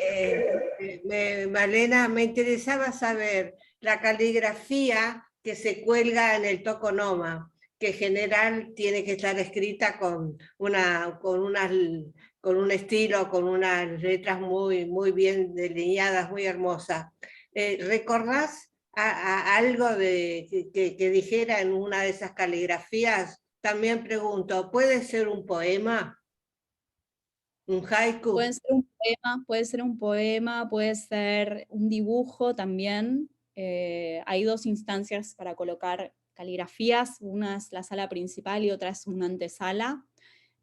Malena, me interesaba saber la caligrafía que se cuelga en el tokonoma, que en general tiene que estar escrita con un estilo, con unas letras muy bien delineadas, muy hermosas. ¿Recordás algo que dijera en una de esas caligrafías? También pregunto, ¿puede ser un poema? ¿Un haiku? Puede ser un poema, puede ser un dibujo también. Hay dos instancias para colocar caligrafías, una es la sala principal y otra es una antesala.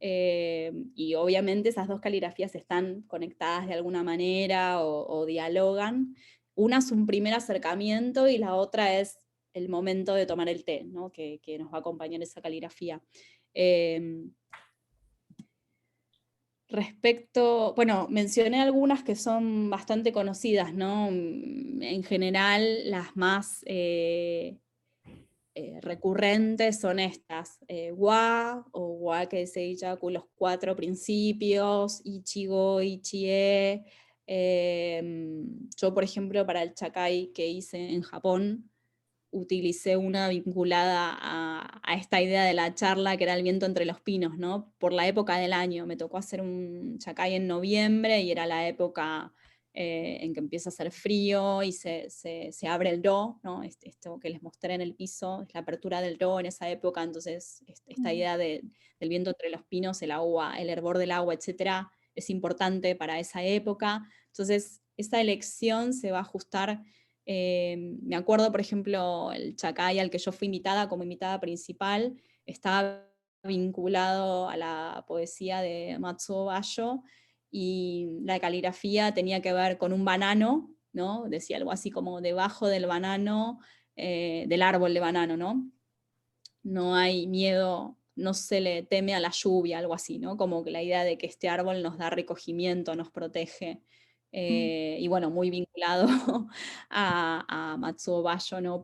Y obviamente esas dos caligrafías están conectadas de alguna manera o dialogan. Una es un primer acercamiento y la otra es el momento de tomar el té, ¿no? que nos va a acompañar esa caligrafía. Respecto, bueno, mencioné algunas que son bastante conocidas, ¿no? En general, las más recurrentes son estas, Wa o Wake Seijaku, los 4 principios, Ichigo, Ichie. Yo, por ejemplo, para el Chakai que hice en Japón, utilicé una vinculada a esta idea de la charla, que era el viento entre los pinos, ¿no? Por la época del año. Me tocó hacer un chacay en noviembre y era la época en que empieza a hacer frío y se abre el ro, ¿no? Esto que les mostré en el piso, es la apertura del ro en esa época, entonces esta idea del viento entre los pinos, el agua, el hervor del agua, etcétera, es importante para esa época. Entonces, esa elección se va a ajustar. Me acuerdo, por ejemplo, el chacay al que yo fui invitada como invitada principal, estaba vinculado a la poesía de Matsuo Basho, y la caligrafía tenía que ver con un banano, ¿no? Decía algo así como debajo del banano, del árbol de banano, ¿no? No hay miedo, no se le teme a la lluvia, algo así, ¿no? Como que la idea de que este árbol nos da recogimiento, nos protege. Y bueno, muy vinculado a Matsuo Basho, ¿no?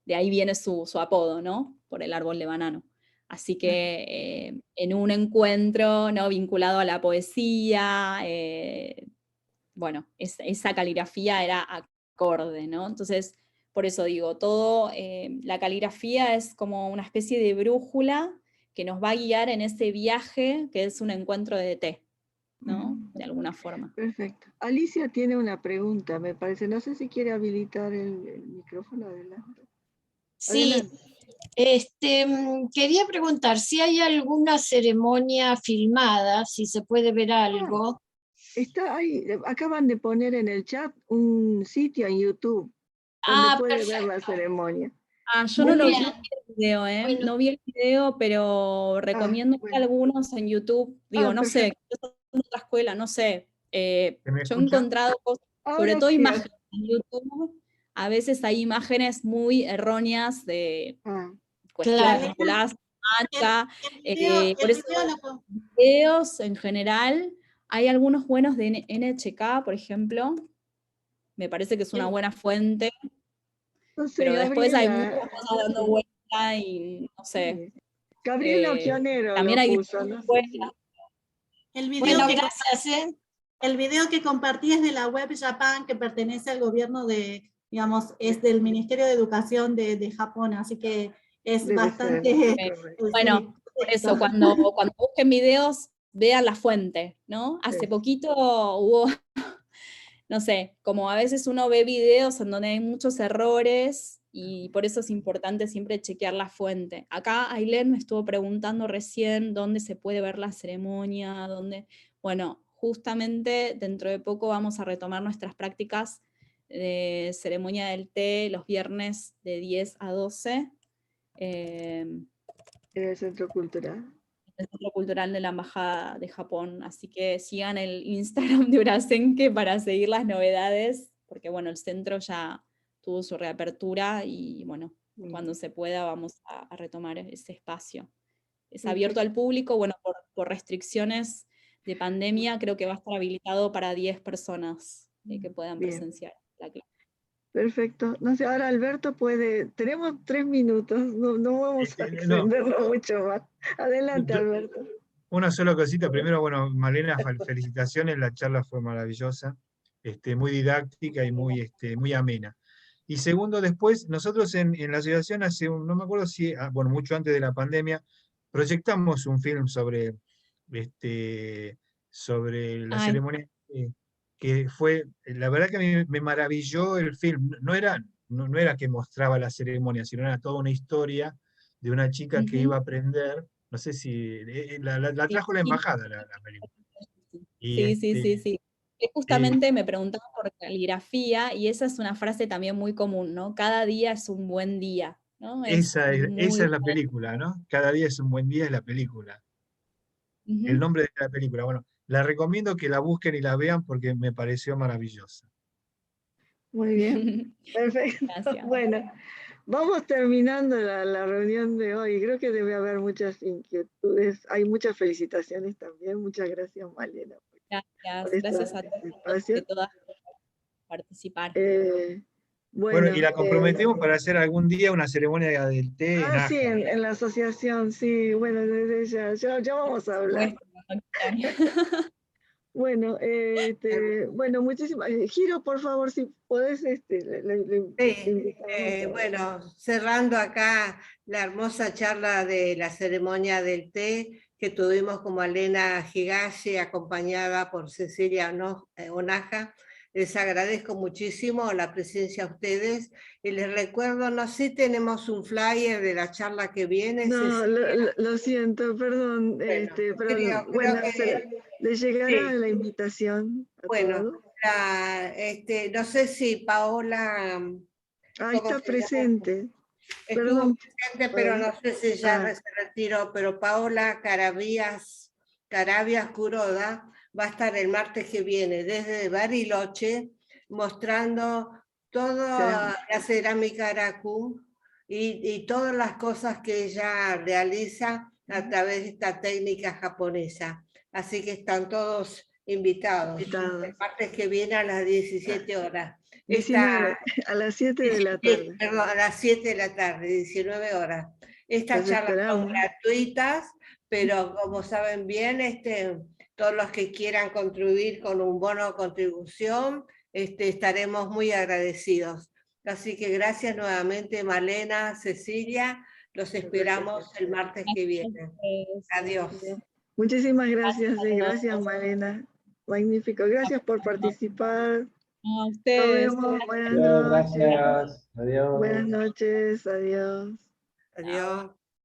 De ahí viene su apodo, ¿no? Por el árbol de banano. Así que en un encuentro, ¿no? Vinculado a la poesía, bueno, esa caligrafía era acorde, ¿no? Entonces, por eso digo, la caligrafía es como una especie de brújula que nos va a guiar en ese viaje que es un encuentro de té, ¿no? De alguna forma. Perfecto. Alicia tiene una pregunta, me parece. No sé si quiere habilitar el micrófono. Adelante. Sí, quería preguntar si hay alguna ceremonia filmada, si se puede ver algo. Está ahí, acaban de poner en el chat un sitio en YouTube donde puede ver la ceremonia. Yo no lo vi el video, ¿eh? Bueno. No vi el video, pero recomiendo algunos en YouTube. Digo, no sé, yo en otra escuela, no sé. Yo he encontrado cosas, sobre todo imágenes en YouTube. A veces hay imágenes muy erróneas de cuestiones vinculadas a por eso, videos en general, hay algunos buenos de NHK, por ejemplo. Me parece que es una buena fuente. No sé, pero después hay muchas cosas dando vuelta y no sé. Gabriela Pionero también hay puso, ¿no? El video, bueno, gracias. El video que compartí es de la web Japan, que pertenece al gobierno de, digamos, es del Ministerio de Educación de Japón, así que es bastante... Bueno, por eso, cuando busquen videos, vean la fuente, ¿no? Hace poquito hubo... No sé, como a veces uno ve videos en donde hay muchos errores y por eso es importante siempre chequear la fuente. Acá Ailén me estuvo preguntando recién dónde se puede ver la ceremonia, bueno, justamente dentro de poco vamos a retomar nuestras prácticas de ceremonia del té los viernes de 10 a 12. En el Centro Cultural. El Centro Cultural de la Embajada de Japón, así que sigan el Instagram de Urasenke para seguir las novedades, porque bueno, el centro ya tuvo su reapertura y bueno, cuando se pueda vamos a retomar ese espacio. Es abierto al público, bueno, por restricciones de pandemia, creo que va a estar habilitado para 10 personas que puedan presenciar la clase. Perfecto. No sé, ahora Alberto tenemos 3 minutos, no vamos a extenderlo mucho más. Adelante, Alberto. Una sola cosita. Primero, bueno, Malena, felicitaciones, la charla fue maravillosa, muy didáctica y muy amena. Y segundo, después, nosotros en la asociación no me acuerdo si, bueno, mucho antes de la pandemia, proyectamos un film sobre la ceremonia, que fue, la verdad que me maravilló el film. No era que mostraba la ceremonia, sino era toda una historia de una chica que iba a aprender, no sé si, la trajo la embajada la película. Sí. Justamente me preguntaban por caligrafía, y esa es una frase también muy común, ¿no? Cada día es un buen día, ¿no? Esa es la película, ¿no? Cada día es un buen día, es la película. El nombre de la película. Bueno, la recomiendo que la busquen y la vean porque me pareció maravillosa. Muy bien, perfecto. Gracias. Bueno, vamos terminando la reunión de hoy. Creo que debe haber muchas inquietudes. Hay muchas felicitaciones también. Muchas gracias, Malena. Gracias a todas por participar. Bueno, y la comprometemos para hacer algún día una ceremonia del té. Sí, en la asociación, sí. Bueno, desde ya vamos a hablar. Bueno, bueno, muchísimas. Giro, por favor, si podés. Bueno, cerrando acá la hermosa charla de la ceremonia del té que tuvimos con Malena Higashi, acompañada por Cecilia Onaja. Les agradezco muchísimo la presencia a ustedes y les recuerdo, no sé si tenemos un flyer de la charla que viene. No, lo siento, perdón, Bueno, pero creo que le llegará sí. la invitación a Bueno, todos. no sé si Paola... Ahí está presente. Estuvo Perdón. presente, pero no sé si ya se retiró, pero Paola Carabias Curoda va a estar el martes que viene desde Bariloche mostrando toda la cerámica Aracú y todas las cosas que ella realiza a través de esta técnica japonesa. Así que están todos invitados. El martes que viene a las 17 horas. 19, a las 7 de la tarde. Perdón, a las 7 de la tarde, 19 horas. Estas charlas son gratuitas, pero como saben bien, todos los que quieran contribuir con un bono de contribución, estaremos muy agradecidos. Así que gracias nuevamente, Malena, Cecilia, los esperamos el martes que viene. Adiós. Muchísimas gracias, gracias Malena. Magnífico, gracias por participar. A ustedes. Nos vemos. Buenas noches. Gracias. Adiós. Buenas noches, adiós. Adiós.